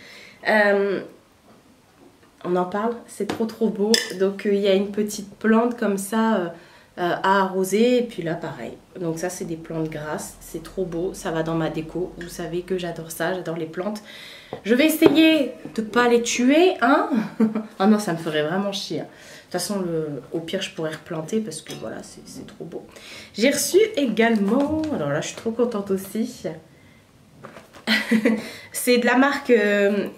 Speaker 1: On en parle, c'est trop beau. Donc il y a une petite plante comme ça à arroser. Et puis là pareil. Donc ça c'est des plantes grasses. C'est trop beau. Ça va dans ma déco. Vous savez que j'adore ça. J'adore les plantes. Je vais essayer de ne pas les tuer. Hein. Ah non, ça me ferait vraiment chier. De toute façon, au pire je pourrais replanter. Parce que voilà, c'est trop beau. J'ai reçu également... Alors là je suis trop contente aussi. C'est de la marque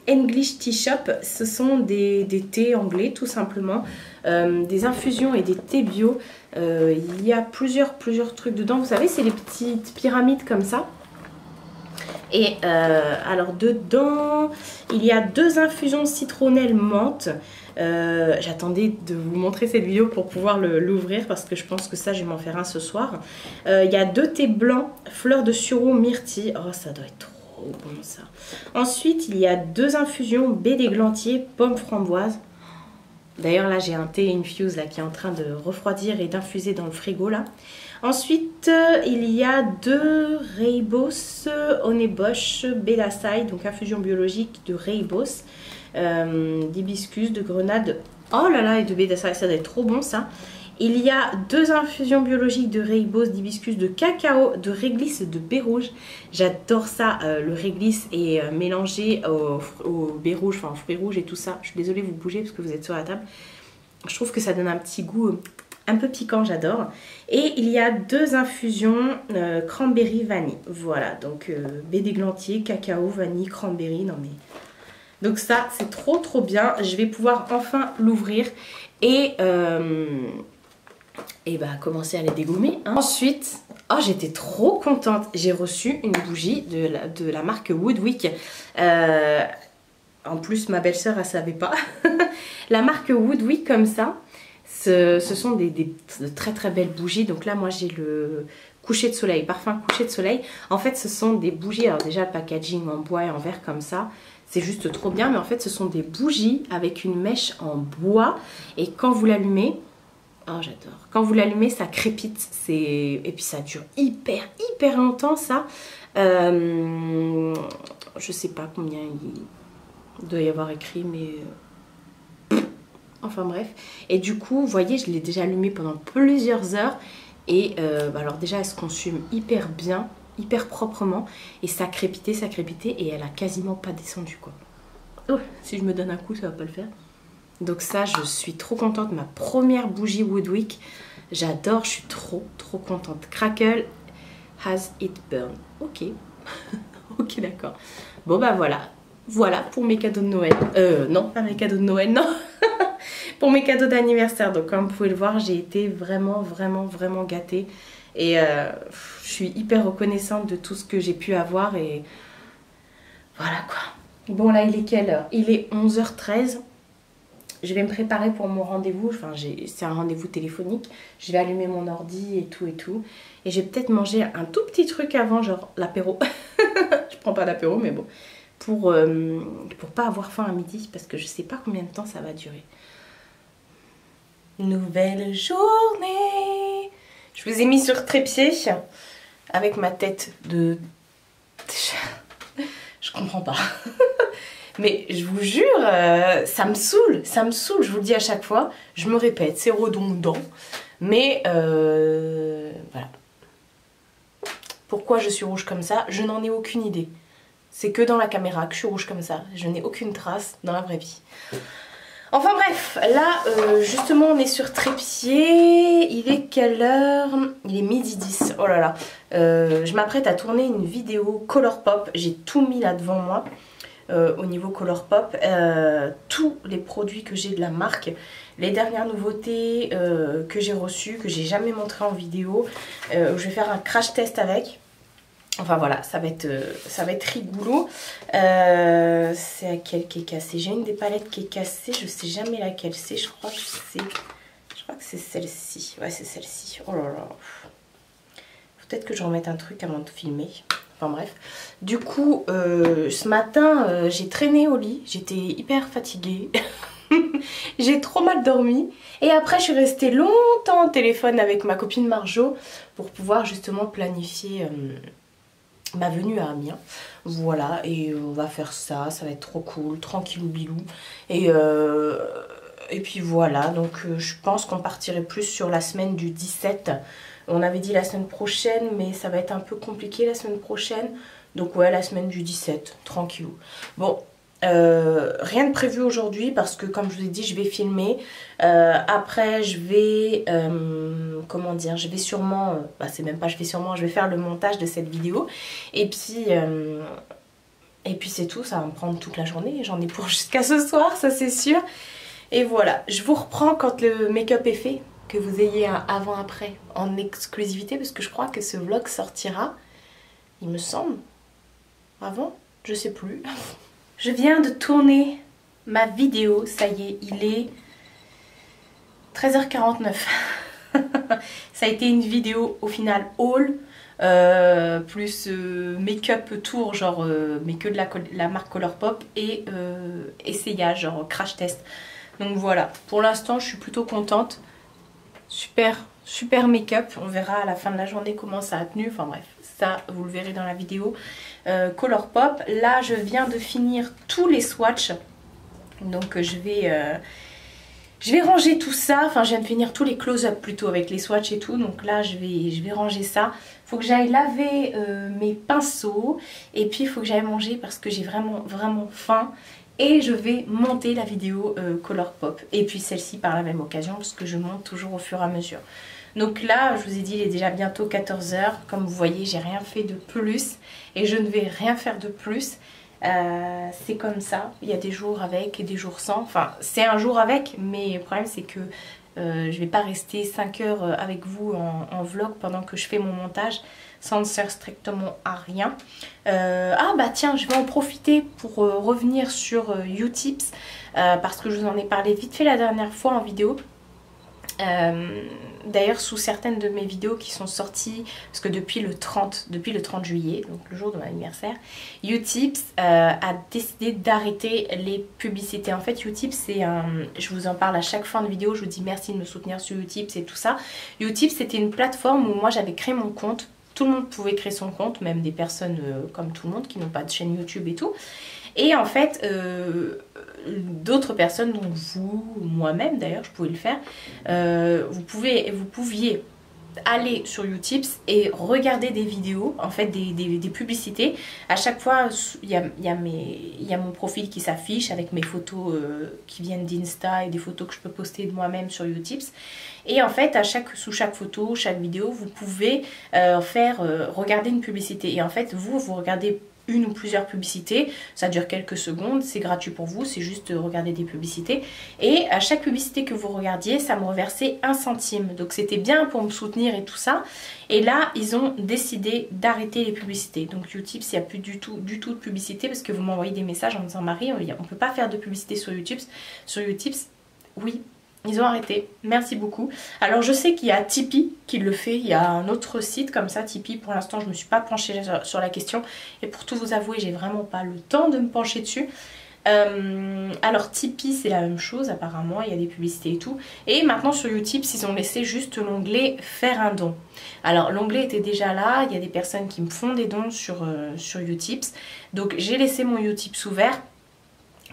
Speaker 1: English Tea Shop. Ce sont des thés anglais tout simplement, des infusions et des thés bio. Il y a plusieurs trucs dedans. Vous savez, c'est les petites pyramides comme ça. Et alors dedans, il y a 2 infusions citronnelle menthe. J'attendais de vous montrer cette vidéo pour pouvoir l'ouvrir parce que je pense que ça je vais m'en faire un ce soir. Il y a 2 thés blancs, fleurs de sureau, myrtille. Oh, ça doit être trop bon ça. Ensuite, il y a 2 infusions baie d'églantier, pomme framboise. D'ailleurs, là, j'ai un thé infuse là, qui est en train de refroidir et d'infuser dans le frigo là. Ensuite, il y a 2 Rooibos, Honeybush, Bellaçaï, donc infusion biologique de Rooibos, d'hibiscus, de grenade. Oh là là, et de Bellaçaï, ça doit être trop bon ça. Il y a 2 infusions biologiques de Rooibos, d'hibiscus, de cacao, de réglisse et de baie rouge. J'adore ça, le réglisse est mélangé au baie rouge, enfin au fruit rouge et tout ça. Je suis désolée, vous bougez parce que vous êtes sur la table. Je trouve que ça donne un petit goût un peu piquant, j'adore. Et il y a 2 infusions cranberry vanille. Voilà, donc baie d'églantier, cacao, vanille, cranberry. Non mais... Donc ça, c'est trop bien. Je vais pouvoir enfin l'ouvrir et commencer à les dégommer. Hein. Ensuite, oh, j'étais trop contente. J'ai reçu une bougie de la marque Woodwick. En plus, ma belle-sœur, elle savait pas. La marque Woodwick comme ça. Ce sont de très belles bougies. Donc là, moi, j'ai le coucher de soleil, parfum coucher de soleil. En fait, ce sont des bougies. Alors déjà, le packaging en bois et en verre comme ça. C'est juste trop bien. Mais en fait, ce sont des bougies avec une mèche en bois. Et quand vous l'allumez... Oh, j'adore. Quand vous l'allumez, ça crépite. Et puis, ça dure hyper longtemps, ça. Je sais pas combien il doit y avoir écrit, mais... Enfin bref. Et du coup, vous voyez, je l'ai déjà allumé pendant plusieurs heures. Et alors déjà elle se consume hyper bien, hyper proprement. Et ça crépitait et elle a quasiment pas descendu quoi. Oh, si je me donne un coup ça va pas le faire. Donc ça je suis trop contente, ma première bougie Woodwick. J'adore, je suis trop contente. Crackle has it burn. Ok. Ok d'accord. Bon bah voilà pour mes cadeaux de Noël. Non, pas mes cadeaux de Noël, non. Pour mes cadeaux d'anniversaire. Donc comme vous pouvez le voir, j'ai été vraiment gâtée. Et je suis hyper reconnaissante de tout ce que j'ai pu avoir. Et voilà quoi. Bon là il est quelle heure? Il est 11h13. Je vais me préparer pour mon rendez-vous. Enfin c'est un rendez-vous téléphonique. Je vais allumer mon ordi et tout. Et je vais peut-être manger un tout petit truc avant, genre l'apéro. Je prends pas d'apéro mais bon. Pour pas avoir faim à midi. Parce que je sais pas combien de temps ça va durer. Nouvelle journée. Je vous ai mis sur trépied avec ma tête de... Je comprends pas. Mais je vous jure, ça me saoule, je vous le dis à chaque fois. Je me répète, c'est redondant. Mais voilà. Pourquoi je suis rouge comme ça? Je n'en ai aucune idée. C'est que dans la caméra que je suis rouge comme ça. Je n'ai aucune trace dans la vraie vie. Enfin bref, là justement on est sur trépied. Il est quelle heure? Il est midi 10. Oh là là. Je m'apprête à tourner une vidéo Colourpop. J'ai tout mis là devant moi au niveau Colourpop. Tous les produits que j'ai de la marque. Les dernières nouveautés que j'ai reçues, que j'ai jamais montré en vidéo. Je vais faire un crash test avec. Enfin voilà, ça va être rigolo. C'est laquelle qui est cassée? J'ai une des palettes qui est cassée, je sais jamais laquelle c'est. Je crois que c'est celle-ci. Ouais, c'est celle-ci. Oh là là. Peut-être que je remette un truc avant de filmer. Enfin bref. Du coup, ce matin, j'ai traîné au lit. J'étais hyper fatiguée. J'ai trop mal dormi. Et après, je suis restée longtemps au téléphone avec ma copine Marjo pour pouvoir justement planifier... ma venue à Amiens, voilà, et on va faire ça, ça va être trop cool, tranquillou bilou, et puis voilà, donc je pense qu'on partirait plus sur la semaine du 17, on avait dit la semaine prochaine, mais ça va être un peu compliqué la semaine prochaine, donc ouais, la semaine du 17, tranquillou. Bon, rien de prévu aujourd'hui parce que comme je vous ai dit je vais filmer, après je vais comment dire, je vais sûrement c'est même pas je vais sûrement, je vais faire le montage de cette vidéo et puis c'est tout, ça va me prendre toute la journée, j'en ai pour jusqu'à ce soir, ça c'est sûr. Et voilà, je vous reprends quand le make-up est fait, que vous ayez un avant-après en exclusivité parce que je crois que ce vlog sortira, il me semble, avant, je sais plus. Je viens de tourner ma vidéo, ça y est, il est 13h49. Ça a été une vidéo au final haul, plus make-up tour, genre mais que de la marque Colourpop et essayage, genre crash test. Donc voilà, pour l'instant je suis plutôt contente. Super make-up, on verra à la fin de la journée comment ça a tenu, enfin bref, ça vous le verrez dans la vidéo. Colourpop, là je viens de finir tous les swatchs, donc je vais ranger tout ça, enfin je viens de finir tous les close-up plutôt avec les swatchs et tout, donc là je vais ranger ça. Faut que j'aille laver mes pinceaux et puis il faut que j'aille manger parce que j'ai vraiment faim. Et je vais monter la vidéo Colourpop. Et puis celle-ci par la même occasion parce que je monte toujours au fur et à mesure. Donc là, je vous ai dit, il est déjà bientôt 14 h. Comme vous voyez, j'ai rien fait de plus. Et je ne vais rien faire de plus. C'est comme ça. Il y a des jours avec et des jours sans. Enfin, c'est un jour avec. Mais le problème, c'est que je ne vais pas rester 5 heures avec vous en vlog pendant que je fais mon montage. Ça ne sert strictement à rien. Ah bah tiens, je vais en profiter pour revenir sur Utips parce que je vous en ai parlé vite fait la dernière fois en vidéo. D'ailleurs sous certaines de mes vidéos qui sont sorties, parce que depuis le 30 juillet, donc le jour de mon anniversaire, Utips a décidé d'arrêter les publicités. En fait Utips c'est un... je vous en parle à chaque fin de vidéo, je vous dis merci de me soutenir sur Utips et tout ça. Utips c'était une plateforme où moi j'avais créé mon compte. Tout le monde pouvait créer son compte, même des personnes comme tout le monde qui n'ont pas de chaîne YouTube et tout. Et en fait, d'autres personnes, donc vous, moi-même d'ailleurs, je pouvais le faire, vous pouviez aller sur Utips et regarder des vidéos, en fait des publicités. À chaque fois, il y a mon profil qui s'affiche avec mes photos qui viennent d'Insta et des photos que je peux poster de moi-même sur Utips. Et en fait, sous chaque photo, chaque vidéo, vous pouvez regarder une publicité. Et en fait, vous regardez une ou plusieurs publicités, ça dure quelques secondes, c'est gratuit pour vous, c'est juste regarder des publicités. Et à chaque publicité que vous regardiez, ça me reversait 1 centime. Donc c'était bien pour me soutenir et tout ça. Et là, ils ont décidé d'arrêter les publicités. Donc Utips, il n'y a plus du tout de publicité parce que vous m'envoyez des messages en me disant Marie, on ne peut pas faire de publicité sur Utips. Sur Utips, oui. Ils ont arrêté, merci beaucoup. Alors je sais qu'il y a Tipeee qui le fait, il y a un autre site comme ça, Tipeee. Pour l'instant je ne me suis pas penchée sur la question. Et pour tout vous avouer, j'ai vraiment pas le temps de me pencher dessus. Alors Tipeee c'est la même chose apparemment, il y a des publicités et tout. Et maintenant sur Utips ils ont laissé juste l'onglet faire un don. Alors l'onglet était déjà là, il y a des personnes qui me font des dons sur Utips. Donc j'ai laissé mon Utips ouvert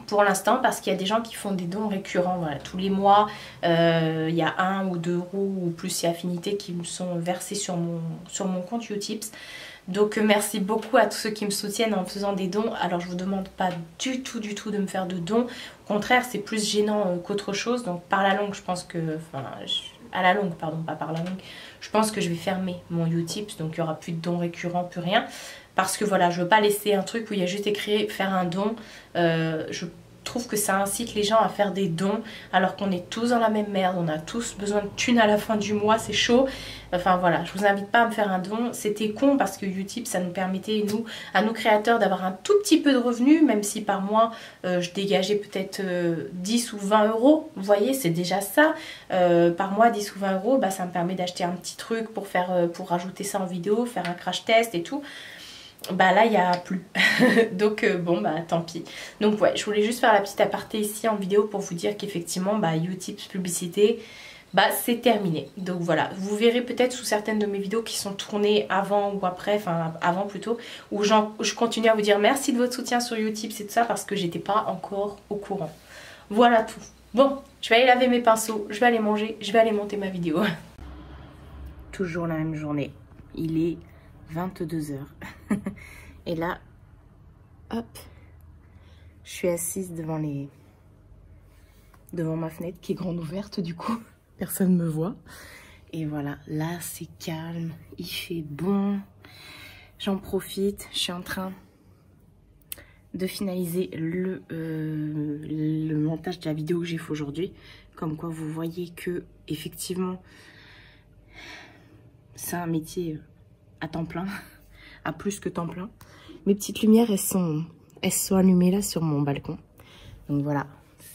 Speaker 1: pour l'instant parce qu'il y a des gens qui font des dons récurrents, voilà, tous les mois il y a 1 ou 2 euros ou plus si affinité qui me sont versés sur mon compte Utips. Donc merci beaucoup à tous ceux qui me soutiennent en faisant des dons. Alors je vous demande pas du tout de me faire de dons, au contraire c'est plus gênant qu'autre chose. Donc par la longue je pense que, à la longue pardon, pas par la longue, je pense que je vais fermer mon Utips, donc il n'y aura plus de dons récurrents, plus rien. Parce que voilà, je veux pas laisser un truc où il y a juste écrit faire un don. Je trouve que ça incite les gens à faire des dons alors qu'on est tous dans la même merde. On a tous besoin de thunes à la fin du mois, c'est chaud. Enfin voilà, je vous invite pas à me faire un don. C'était con parce que Utips, ça nous permettait, à nous créateurs, d'avoir un tout petit peu de revenus. Même si par mois, je dégageais peut-être 10 ou 20 euros. Vous voyez, c'est déjà ça. Par mois, 10 ou 20 euros, bah, ça me permet d'acheter un petit truc pour rajouter ça en vidéo, faire un crash test et tout. Bah là il n'y a plus donc bon bah tant pis. Donc ouais, je voulais juste faire la petite aparté ici en vidéo pour vous dire qu'effectivement bah Utips publicité, bah c'est terminé. Donc voilà, vous verrez peut-être sous certaines de mes vidéos qui sont tournées avant ou après, enfin avant plutôt, où je continue à vous dire merci de votre soutien sur Utips et tout ça parce que j'étais pas encore au courant. Voilà tout. Bon, je vais aller laver mes pinceaux, je vais aller manger, je vais aller monter ma vidéo. Toujours la même journée, il est 22 h. Et là, hop, je suis assise devant ma fenêtre qui est grande ouverte du coup. Personne ne me voit. Et voilà, là c'est calme, il fait bon. J'en profite, je suis en train de finaliser le montage de la vidéo que j'ai fait aujourd'hui. Comme quoi vous voyez que effectivement, c'est un métier à temps plein, à plus que temps plein. Mes petites lumières, elles sont allumées là sur mon balcon. Donc voilà,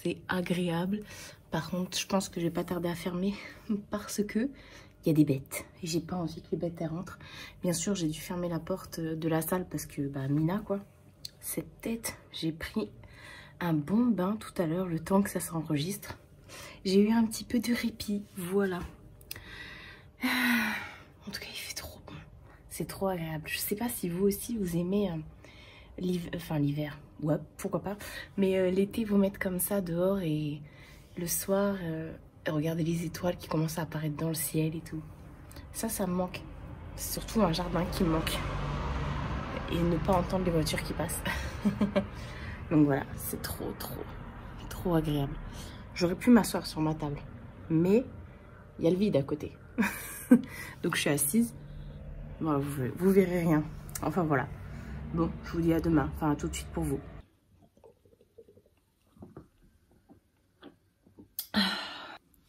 Speaker 1: c'est agréable. Par contre, je pense que je vais pas tarder à fermer parce que il y a des bêtes. Et j'ai pas envie que les bêtes elles rentrent. Bien sûr, j'ai dû fermer la porte de la salle parce que, bah, Mina quoi. Cette tête, j'ai pris un bon bain tout à l'heure, le temps que ça s'enregistre. J'ai eu un petit peu de répit, voilà. En tout cas, il fait trop bon. C'est trop agréable. Je sais pas si vous aussi, vous aimez l'hiver. Ouais, pourquoi pas. Mais l'été, vous mettre comme ça dehors et le soir, regarder les étoiles qui commencent à apparaître dans le ciel et tout. Ça me manque. C'est surtout un jardin qui me manque. Et ne pas entendre les voitures qui passent. Donc voilà, c'est trop agréable. J'aurais pu m'asseoir sur ma table. Mais il y a le vide à côté. Donc je suis assise. Bon, vous verrez rien. Enfin voilà. Bon, je vous dis à demain. Enfin à tout de suite pour vous.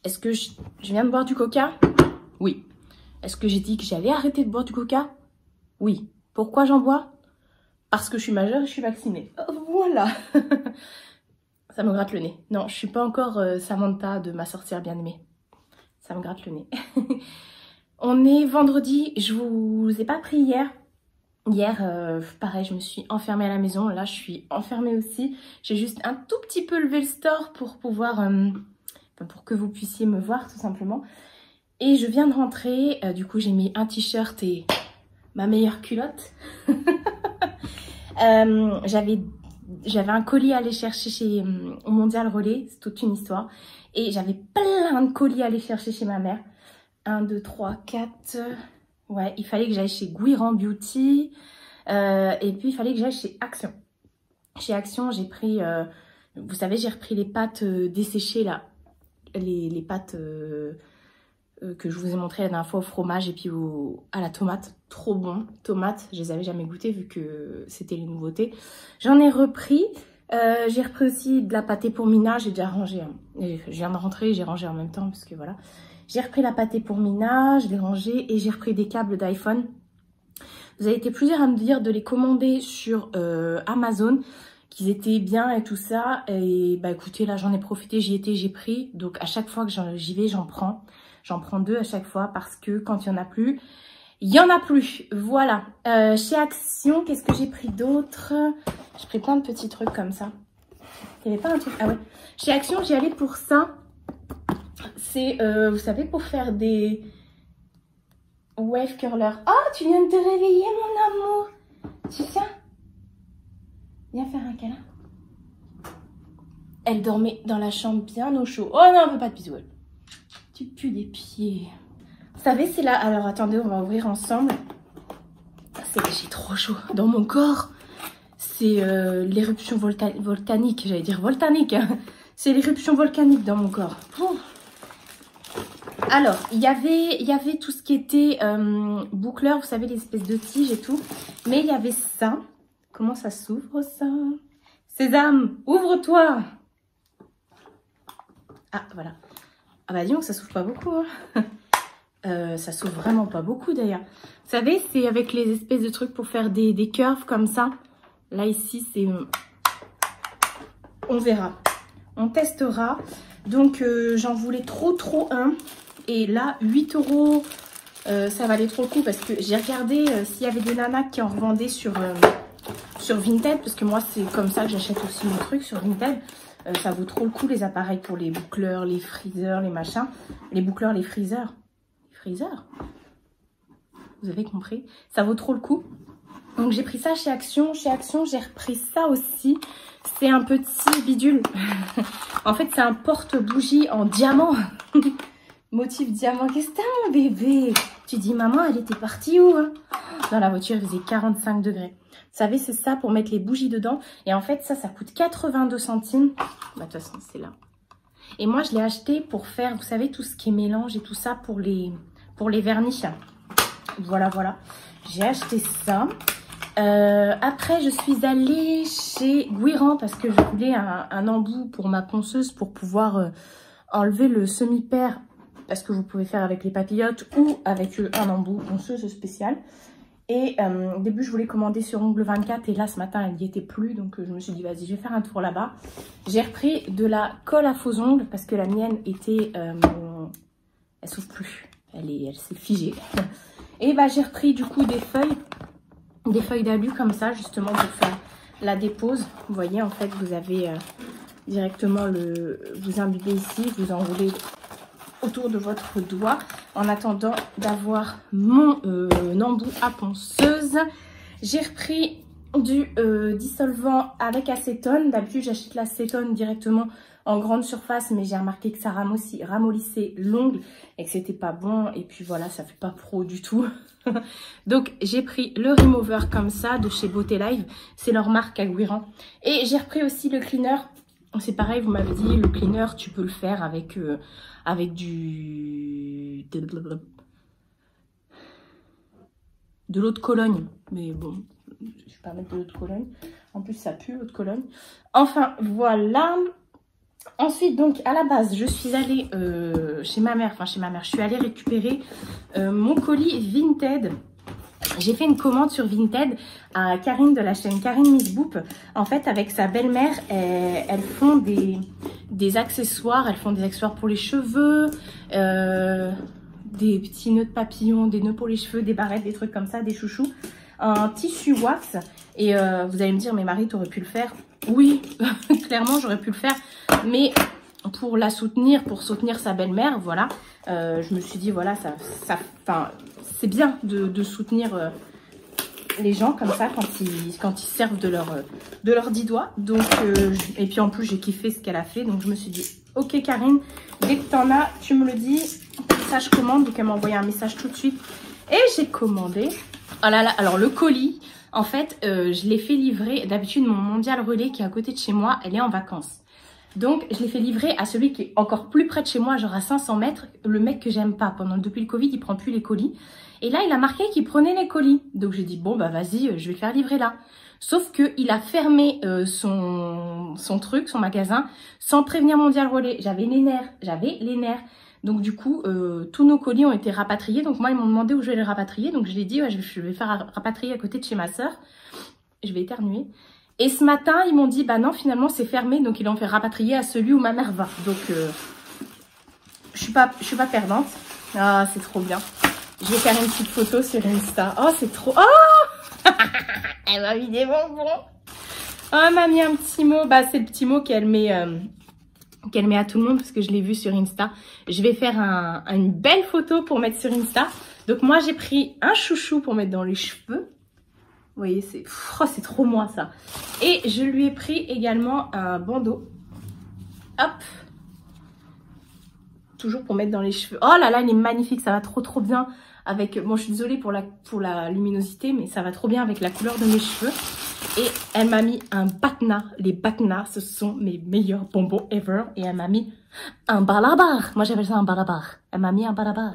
Speaker 1: Est-ce que je viens de boire du coca? Oui. Est-ce que j'ai dit que j'allais arrêter de boire du coca? Oui. Pourquoi j'en bois? Parce que je suis majeure et je suis vaccinée. Voilà. Ça me gratte le nez. Non, je suis pas encore Samantha de ma sorcière bien-aimée. Ça me gratte le nez. On est vendredi. Je vous ai pas pris hier. Hier, pareil, je me suis enfermée à la maison. Là, je suis enfermée aussi. J'ai juste un tout petit peu levé le store pour pouvoir... pour que vous puissiez me voir tout simplement. Et je viens de rentrer. Du coup, j'ai mis un t-shirt et ma meilleure culotte. J'avais un colis à aller chercher au Mondial Relais. C'est toute une histoire. Et j'avais plein de colis à aller chercher chez ma mère.
Speaker 2: 1, 2, 3, 4. Ouais, il fallait que j'aille chez Guiran Beauty. Et puis, il fallait que j'aille chez Action. Chez Action, j'ai pris... vous savez, j'ai repris les pâtes desséchées, là. Les pâtes que je vous ai montré la dernière fois au fromage et puis à la tomate. Trop bon. Tomates, je les avais jamais goûtées vu que c'était les nouveautés. J'en ai repris. J'ai repris aussi de la pâtée pour Mina. J'ai déjà rangé. Hein. Je viens de rentrer, j'ai rangé en même temps parce que voilà. J'ai repris la pâtée pour Mina, je l'ai rangée et j'ai repris des câbles d'iPhone. Vous avez été plusieurs à me dire de les commander sur Amazon, qu'ils étaient bien et tout ça. Et bah écoutez, là j'en ai profité, j'y étais, j'ai pris. Donc à chaque fois que j'y vais, j'en prends. J'en prends 2 à chaque fois parce que quand il n'y en a plus, il n'y en a plus. Voilà. Chez Action, qu'est-ce que j'ai pris d'autre? J'ai pris plein de petits trucs comme ça. Il n'y avait pas un truc... Ah ouais. Chez Action, j'y allais pour ça. C'est, vous savez, pour faire des wave curlers. Oh, tu viens de te réveiller, mon amour. Tu viens? Viens faire un câlin. Elle dormait dans la chambre bien au chaud. Oh non, on veut pas de bisous. Tu pues des pieds. Vous savez, c'est là... Alors, attendez, on va ouvrir ensemble. C'est que j'ai trop chaud dans mon corps. C'est l'éruption volcanique. J'allais dire volcanique. Hein. C'est l'éruption volcanique dans mon corps. Ouh. Alors, il y avait tout ce qui était boucleur, vous savez, les espèces de tiges et tout. Mais il y avait ça. Comment ça s'ouvre, ça? Sésame, ouvre-toi! Ah, voilà. Ah bah dis donc, ça s'ouvre pas beaucoup. Hein. Ça s'ouvre vraiment pas beaucoup, d'ailleurs. Vous savez, c'est avec les espèces de trucs pour faire des curves comme ça. Là, ici, c'est... On verra. On testera. Donc, j'en voulais trop un. Et là, 8 €, ça valait trop le coup parce que j'ai regardé s'il y avait des nanas qui en revendaient sur Vinted. Parce que moi, c'est comme ça que j'achète aussi mes trucs sur Vinted. Ça vaut trop le coup, les appareils pour les boucleurs, les freezers, les machins. Les boucleurs, les freezers. Les freezers? Vous avez compris? Ça vaut trop le coup. Donc, j'ai pris ça chez Action. Chez Action, j'ai repris ça aussi. C'est un petit bidule. En fait, c'est un porte-bougie en diamant. Motif diamant. Qu'est-ce que t'as, mon bébé? Tu dis, maman, elle était partie où, hein? Dans la voiture, il faisait 45 degrés. Vous savez, c'est ça pour mettre les bougies dedans. Et en fait, ça coûte 82 centimes. Bah, de toute façon, c'est là. Et moi, je l'ai acheté pour faire, vous savez, tout ce qui est mélange et tout ça pour les vernis. Voilà, voilà. J'ai acheté ça. Après, je suis allée chez Guiran parce que je voulais un embout pour ma ponceuse pour pouvoir enlever le semi-paire. Parce que vous pouvez faire avec les papillotes ou avec un embout ponceuse spécial. Et au début, je voulais commander sur Ongle 24 et là, ce matin, elle n'y était plus. Donc, je me suis dit, vas-y, je vais faire un tour là-bas. J'ai repris de la colle à faux ongles parce que la mienne était... elle s'ouvre plus. Elle s'est figée. Et bah, j'ai repris du coup des feuilles d'alu comme ça, justement, pour faire la dépose. Vous voyez, en fait, vous avez directement vous imbibez ici, vous enroulez autour de votre doigt en attendant d'avoir mon embout à ponceuse. J'ai repris du dissolvant avec acétone. D'habitude, j'achète l'acétone directement en grande surface, mais j'ai remarqué que ça ramollissait l'ongle et que c'était pas bon. Et puis voilà, ça fait pas pro du tout. Donc, j'ai pris le remover comme ça de chez Beauté Live. C'est leur marque à Guiran. Et j'ai repris aussi le cleaner. C'est pareil, vous m'avez dit, le cleaner, tu peux le faire avec de l'eau de Cologne. Mais bon, je ne vais pas mettre de l'eau de Cologne. En plus, ça pue, l'eau de Cologne. Enfin, voilà. Ensuite, donc, à la base, je suis allée chez ma mère. Je suis allée récupérer mon colis Vinted. J'ai fait une commande sur Vinted à Karine de la chaîne Karine Miss Boop. En fait, avec sa belle-mère, elles font des accessoires. Elles font des accessoires pour les cheveux, des petits nœuds de papillon, des nœuds pour les cheveux, des barrettes, des trucs comme ça, des chouchous. Un tissu wax. Et vous allez me dire, mais Marie, t'aurais pu le faire? Oui, clairement, j'aurais pu le faire. Mais pour la soutenir, pour soutenir sa belle-mère, voilà. Je me suis dit, voilà, c'est bien de soutenir les gens comme ça quand ils servent de leurs 10 doigts. Donc, et puis en plus, j'ai kiffé ce qu'elle a fait. Donc, je me suis dit, ok Karine, dès que t'en as, tu me le dis. message commande. Donc, elle m'a envoyé un message tout de suite. Et j'ai commandé. Oh là là, alors le colis, en fait, je l'ai fait livrer. D'habitude, mon Mondial Relais qui est à côté de chez moi, elle est en vacances. Donc, je l'ai fait livrer à celui qui est encore plus près de chez moi, genre à 500 mètres. Le mec que j'aime pas. Depuis le Covid, il prend plus les colis. Et là, il a marqué qu'il prenait les colis. Donc, j'ai dit, bon, bah vas-y, je vais le faire livrer là. Sauf qu'il a fermé son truc, son magasin, sans prévenir Mondial Relais. J'avais les nerfs. Donc du coup, tous nos colis ont été rapatriés. Donc moi, ils m'ont demandé où je vais les rapatrier. Donc je l'ai dit, ouais, je vais faire rapatrier à côté de chez ma sœur. Je vais éternuer. Et ce matin, ils m'ont dit, bah non, finalement, c'est fermé. Donc ils l'ont fait rapatrier à celui où ma mère va. Donc je suis pas perdante. Ah, c'est trop bien. Je vais faire une petite photo sur Insta. Oh, c'est trop... Oh elle m'a mis des bonbons. Oh, elle m'a mis un petit mot. Bah, c'est le petit mot qu'elle met à tout le monde parce que je l'ai vu sur Insta. Je vais faire une belle photo pour mettre sur Insta. Donc, moi, j'ai pris un chouchou pour mettre dans les cheveux. Vous voyez, c'est trop moi, ça. Et je lui ai pris également un bandeau. Hop. Toujours pour mettre dans les cheveux. Oh là là, il est magnifique. Ça va trop bien avec... Bon, je suis désolée pour la luminosité, mais ça va trop bien avec la couleur de mes cheveux. Et elle m'a mis un batna. Les batnas, ce sont mes meilleurs bonbons ever. Et elle m'a mis un balabar. Moi, j'appelle ça un balabar. Elle m'a mis un balabar.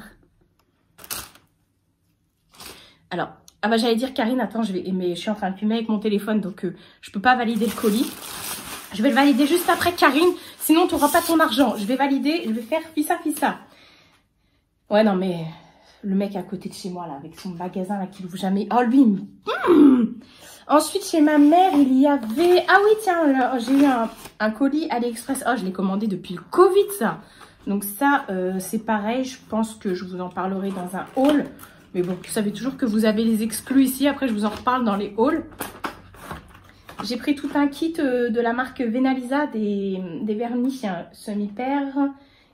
Speaker 2: Alors, ah bah j'allais dire Karine, attends, mais je suis en train de filmer avec mon téléphone, donc je peux pas valider le colis. Je vais le valider juste après, Karine. Sinon, tu n'auras pas ton argent. Je vais valider, je vais faire fissa. Ouais, non, mais le mec à côté de chez moi, là, avec son magasin, là, qui l'ouvre jamais. Oh, lui, Ensuite, chez ma mère, il y avait... Ah oui, tiens, j'ai eu un colis AliExpress. Oh, je l'ai commandé depuis le Covid, ça. Donc ça, c'est pareil. Je pense que je vous en parlerai dans un haul. Mais bon, vous savez toujours que vous avez les exclus ici. Après, je vous en reparle dans les hauls. J'ai pris tout un kit de la marque Venalisa, des vernis semi-paires.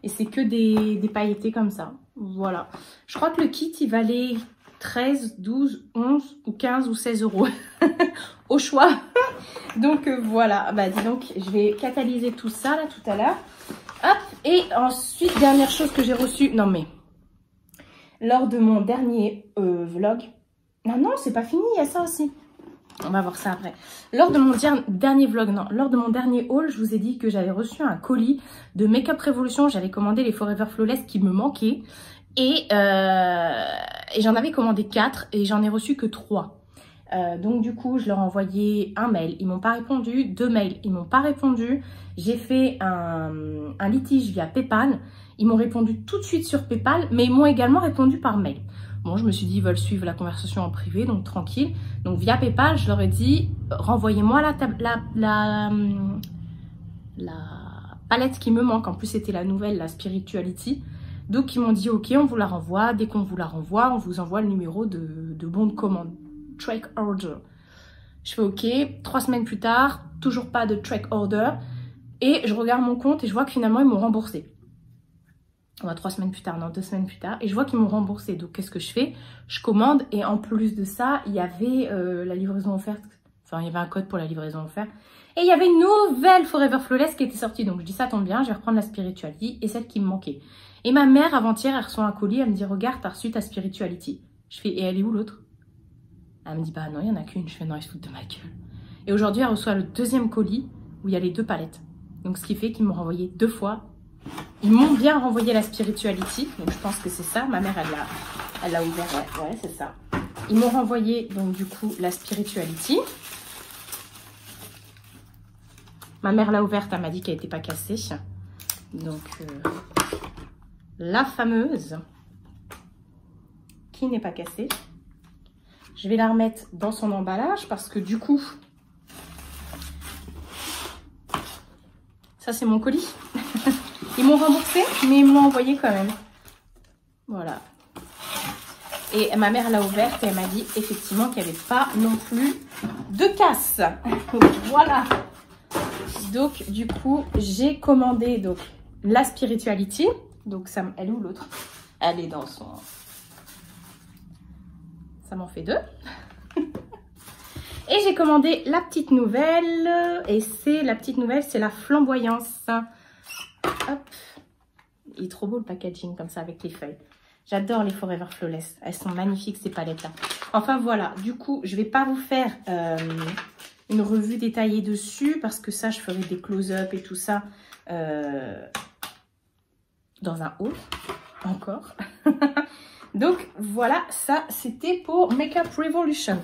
Speaker 2: Et c'est que des pailletés comme ça. Voilà. Je crois que le kit, il valait 13, 12, 11 ou 15 ou 16 euros. Au choix. Donc voilà. Bah dis donc, je vais catalyser tout ça là tout à l'heure. Hop. Et ensuite, dernière chose que j'ai reçue. Non mais... Lors de mon dernier vlog... Non, c'est pas fini, il y a ça aussi. On va voir ça après. Lors de mon dernier vlog, lors de mon dernier haul, je vous ai dit que j'avais reçu un colis de Make Up Revolution. J'avais commandé les Forever Flawless qui me manquaient. Et j'en avais commandé 4 et j'en ai reçu que 3. Donc du coup, je leur ai envoyé un mail. Ils m'ont pas répondu. 2 mails. Ils m'ont pas répondu. J'ai fait un litige via PayPal. Ils m'ont répondu tout de suite sur PayPal, mais ils m'ont également répondu par mail. Bon, je me suis dit, ils veulent suivre la conversation en privé, donc tranquille. Donc, via PayPal, je leur ai dit, renvoyez-moi la palette qui me manque. En plus, c'était la nouvelle, la Spirituality. Donc, ils m'ont dit, ok, on vous la renvoie. Dès qu'on vous la renvoie, on vous envoie le numéro de bon de commande. Track order. Je fais ok. 3 semaines plus tard, toujours pas de track order. Et je regarde mon compte et je vois que finalement, ils m'ont remboursé. 3 semaines plus tard, 2 semaines plus tard, et je vois qu'ils m'ont remboursé. Donc qu'est-ce que je fais? Je commande et en plus de ça, il y avait la livraison offerte. Enfin, il y avait un code pour la livraison offerte. Et il y avait une nouvelle Forever Flawless qui était sortie. Donc je dis ça tombe bien, je vais reprendre la Spirituality et celle qui me manquait. Et ma mère, avant-hier, elle reçoit un colis, elle me dit regarde, t'as reçu ta Spirituality. Je fais et elle est où l'autre? Elle me dit bah non, il y en a qu'une. Je fais non, ils se foutent de ma gueule. Et aujourd'hui, elle reçoit le deuxième colis où il y a les 2 palettes. Donc ce qui fait qu'ils m'ont renvoyé 2 fois. Ils m'ont bien renvoyé la Spirituality, donc je pense que c'est ça. Ma mère, elle l'a ouvert, ouais, c'est ça. Ils m'ont renvoyé, donc du coup, la Spirituality. Ma mère l'a ouverte, elle m'a dit qu'elle n'était pas cassée. Donc, la fameuse, qui n'est pas cassée. Je vais la remettre dans son emballage parce que du coup, ça c'est mon colis. Ils m'ont remboursé, mais ils me l'ont envoyé quand même. Voilà. Et ma mère l'a ouverte et elle m'a dit effectivement qu'il n'y avait pas non plus de casse. Voilà. Donc, du coup, j'ai commandé donc, la Spirituality. Donc, ça, elle est où l'autre? Elle est dans son... Ça m'en fait 2. Et j'ai commandé la petite nouvelle. Et c'est la petite nouvelle, c'est la flamboyance. Hop. Il est trop beau le packaging comme ça avec les feuilles. J'adore les Forever Flawless. Elles sont magnifiques ces palettes là. Enfin voilà, du coup je vais pas vous faire une revue détaillée dessus parce que ça je ferai des close-up et tout ça dans un haul encore. Donc voilà, ça c'était pour Makeup Revolution.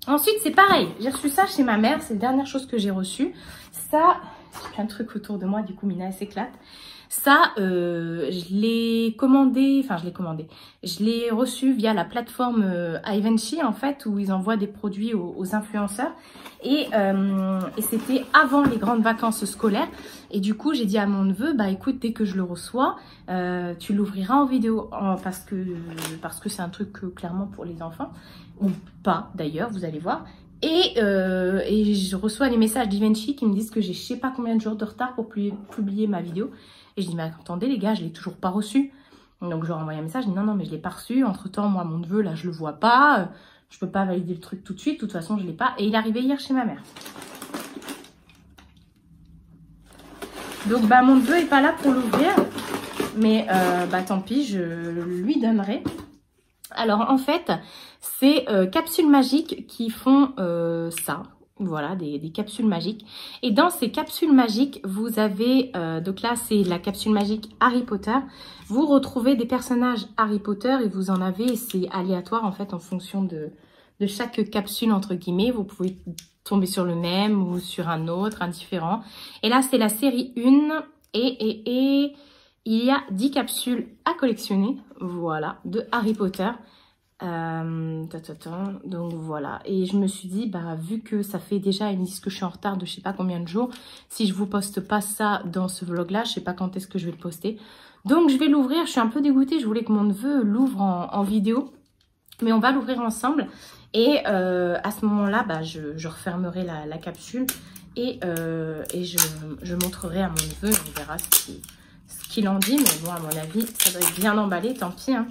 Speaker 2: Ensuite c'est pareil, j'ai reçu ça chez ma mère, c'est la dernière chose que j'ai reçue. Ça, j'ai plein de trucs autour de moi, du coup Mina elle s'éclate. Ça, je l'ai commandé, enfin je l'ai reçu via la plateforme Givenchy en fait, où ils envoient des produits aux influenceurs. Et c'était avant les grandes vacances scolaires. Et du coup, j'ai dit à mon neveu, bah écoute, dès que je le reçois, tu l'ouvriras en vidéo. Parce que c'est un truc clairement pour les enfants. Ou pas d'ailleurs, vous allez voir. Et je reçois les messages d'Givenchy qui me disent que j'ai je sais pas combien de jours de retard pour publier ma vidéo. Et je dis, mais attendez les gars, je l'ai toujours pas reçu. Donc je leur envoie un message, je dis non, mais je l'ai pas reçu. Entre temps, moi, mon neveu, là, je le vois pas. Je peux pas valider le truc tout de suite. De toute façon, je l'ai pas. Et il est arrivé hier chez ma mère. Donc, bah, mon neveu est pas là pour l'ouvrir. Mais, bah, tant pis, je lui donnerai. Alors, en fait, c'est Capsules Magiques qui font ça. Voilà, des capsules magiques. Et dans ces capsules magiques, vous avez, donc là, c'est la capsule magique Harry Potter. Vous retrouvez des personnages Harry Potter et vous en avez, c'est aléatoire en fait en fonction de chaque capsule, entre guillemets. Vous pouvez tomber sur le même ou sur un autre, un différent. Et là, c'est la série 1 et il y a 10 capsules à collectionner, voilà, de Harry Potter. Donc voilà, et je me suis dit, bah vu que ça fait déjà, ils me disent que je suis en retard de je sais pas combien de jours, si je vous poste pas ça dans ce vlog là, je sais pas quand est-ce que je vais le poster, donc je vais l'ouvrir. Je suis un peu dégoûtée, je voulais que mon neveu l'ouvre en vidéo, mais on va l'ouvrir ensemble. Et à ce moment là, bah, je refermerai la capsule et je montrerai à mon neveu, on verra ce qu'il en dit, mais bon, à mon avis ça doit être bien emballé, tant pis hein.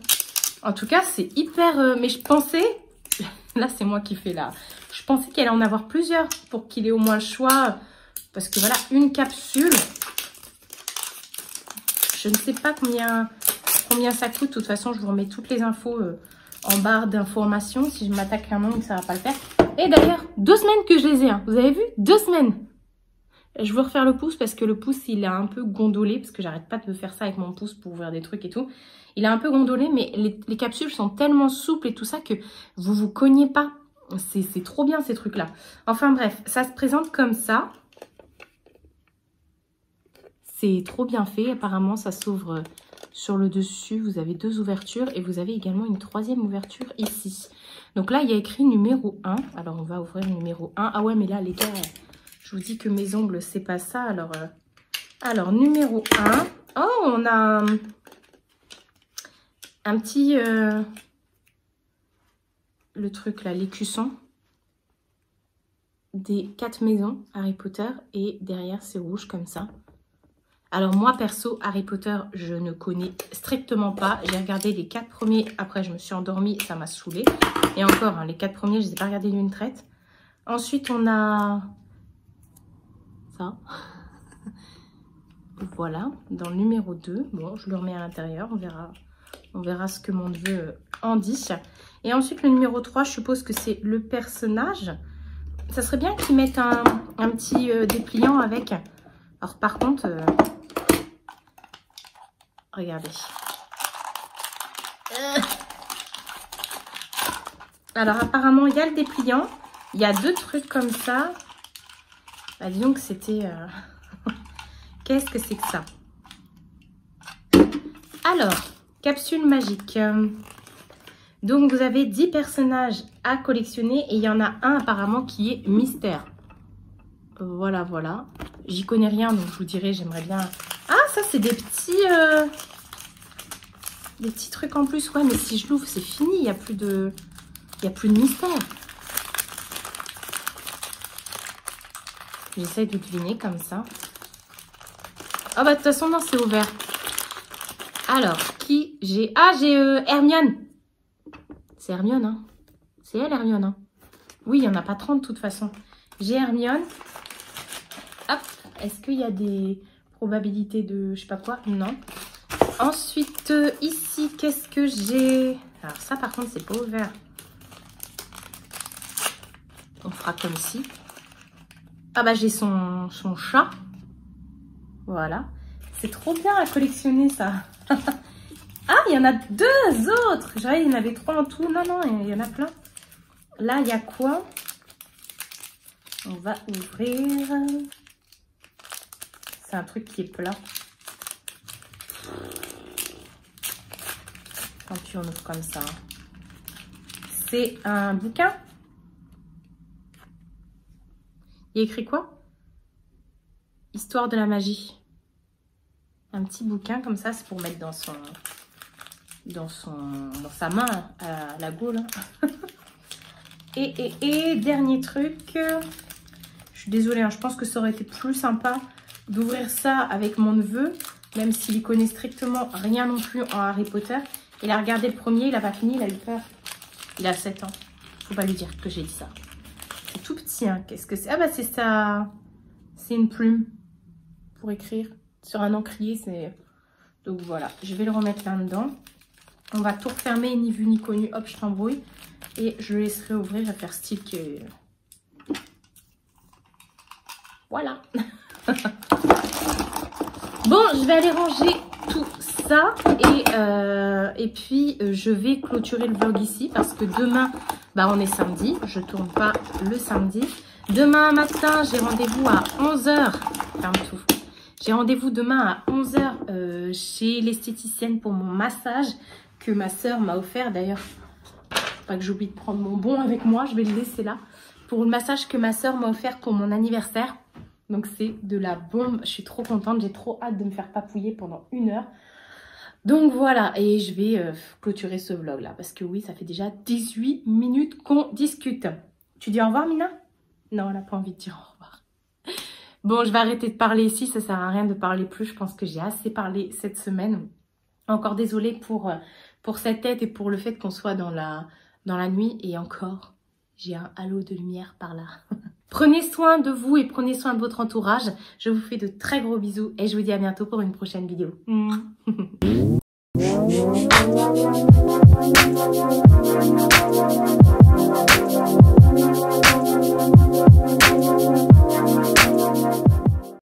Speaker 2: En tout cas, c'est hyper... mais je pensais... Là, c'est moi qui fais là. Je pensais qu'il allait en avoir plusieurs pour qu'il ait au moins le choix. Parce que voilà, une capsule. Je ne sais pas combien ça coûte. De toute façon, je vous remets toutes les infos en barre d'informations. Si je m'attaque à un ongle, ça ne va pas le faire. Et d'ailleurs, 2 semaines que je les ai. Hein. Vous avez vu? 2 semaines. Je veux refaire le pouce parce que le pouce, il est un peu gondolé. Parce que j'arrête pas de faire ça avec mon pouce pour ouvrir des trucs et tout. Il est un peu gondolé, mais les capsules sont tellement souples et tout ça que vous cognez pas. C'est trop bien ces trucs-là. Enfin bref, ça se présente comme ça. C'est trop bien fait. Apparemment, ça s'ouvre sur le dessus. Vous avez 2 ouvertures et vous avez également une 3e ouverture ici. Donc là, il y a écrit numéro 1. Alors, on va ouvrir le numéro 1. Ah ouais, mais là, les gars, je vous dis que mes ongles, c'est pas ça. Alors numéro 1. Oh, on a... un petit, le truc là, l'écusson des 4 maisons Harry Potter et derrière c'est rouge comme ça. Alors moi perso, Harry Potter, je ne connais strictement pas. J'ai regardé les 4 premiers, après je me suis endormie, ça m'a saoulée. Et encore, hein, les 4 premiers, je ne les ai pas regardés d'une traite. Ensuite on a ça. Voilà, dans le numéro 2. Bon, je le remets à l'intérieur, on verra. On verra ce que mon neveu en dit. Et ensuite, le numéro 3, je suppose que c'est le personnage. Ça serait bien qu'ils mettent un petit dépliant avec. Alors, par contre, regardez. Alors, apparemment, il y a le dépliant. Il y a 2 trucs comme ça. Bah, disons que c'était... Qu'est-ce que c'est que ça? Alors... Capsule magique. Donc, vous avez 10 personnages à collectionner et il y en a un apparemment qui est mystère. Voilà, voilà. J'y connais rien, donc je vous dirai, j'aimerais bien... Ah, ça, c'est des petits trucs en plus. Ouais, mais si je l'ouvre, c'est fini. Il n'y a plus de mystère. J'essaye de deviner comme ça. Ah, bah, de toute façon, non, c'est ouvert. Alors, qui j'ai... Ah, j'ai Hermione. C'est Hermione, hein. C'est elle, Hermione, hein. Oui, il n'y en a pas 30 de toute façon. J'ai Hermione. Hop. Est-ce qu'il y a des probabilité de je sais pas quoi, non. Ensuite, ici, qu'est-ce que j'ai? Alors ça, par contre, c'est pas ouvert. On fera comme ci. Ah bah, j'ai son chat. Voilà. C'est trop bien à collectionner, ça. Ah, il y en a 2 autres. Je dirais, il y en avait 3 en tout. Non, non, il y en a plein. Là, il y a quoi? On va ouvrir. C'est un truc qui est plat. Tant pis, on ouvre comme ça. C'est un bouquin. Il y a écrit quoi? Histoire de la magie. Un petit bouquin comme ça, c'est pour mettre dans sa main à la gaule. Et dernier truc. Je suis désolée, hein, je pense que ça aurait été plus sympa d'ouvrir ça avec mon neveu, même s'il y connaît strictement rien non plus en Harry Potter. Il a regardé le premier, il n'a pas fini, il a eu peur. Il a 7 ans. Faut pas lui dire que j'ai dit ça. C'est tout petit, hein. Qu'est-ce que c'est? Ah bah c'est ça. C'est une plume pour écrire sur un encrier. Donc voilà, je vais le remettre là-dedans. On va tout refermer, ni vu ni connu. Hop, je t'embrouille. Et je le laisserai ouvrir à faire style que... Voilà. Bon, je vais aller ranger tout ça. Et puis, je vais clôturer le vlog ici. Parce que demain, bah, on est samedi. Je tourne pas le samedi. Demain matin, j'ai rendez-vous à 11 h. Ferme tout. J'ai rendez-vous demain à 11 h chez l'esthéticienne pour mon massage que ma soeur m'a offert. D'ailleurs, pas que j'oublie de prendre mon bon avec moi, je vais le laisser là. Pour le massage que ma soeur m'a offert pour mon anniversaire. Donc c'est de la bombe, je suis trop contente, j'ai trop hâte de me faire papouiller pendant 1 heure. Donc voilà, et je vais clôturer ce vlog là. Parce que oui, ça fait déjà 18 minutes qu'on discute. Tu dis au revoir, Mina? Non, elle n'a pas envie de dire au revoir. Bon, je vais arrêter de parler ici, ça sert à rien de parler plus. Je pense que j'ai assez parlé cette semaine. Encore désolée pour cette tête et pour le fait qu'on soit dans la nuit. Et encore, j'ai un halo de lumière par là. Prenez soin de vous et prenez soin de votre entourage. Je vous fais de très gros bisous et je vous dis à bientôt pour une prochaine vidéo.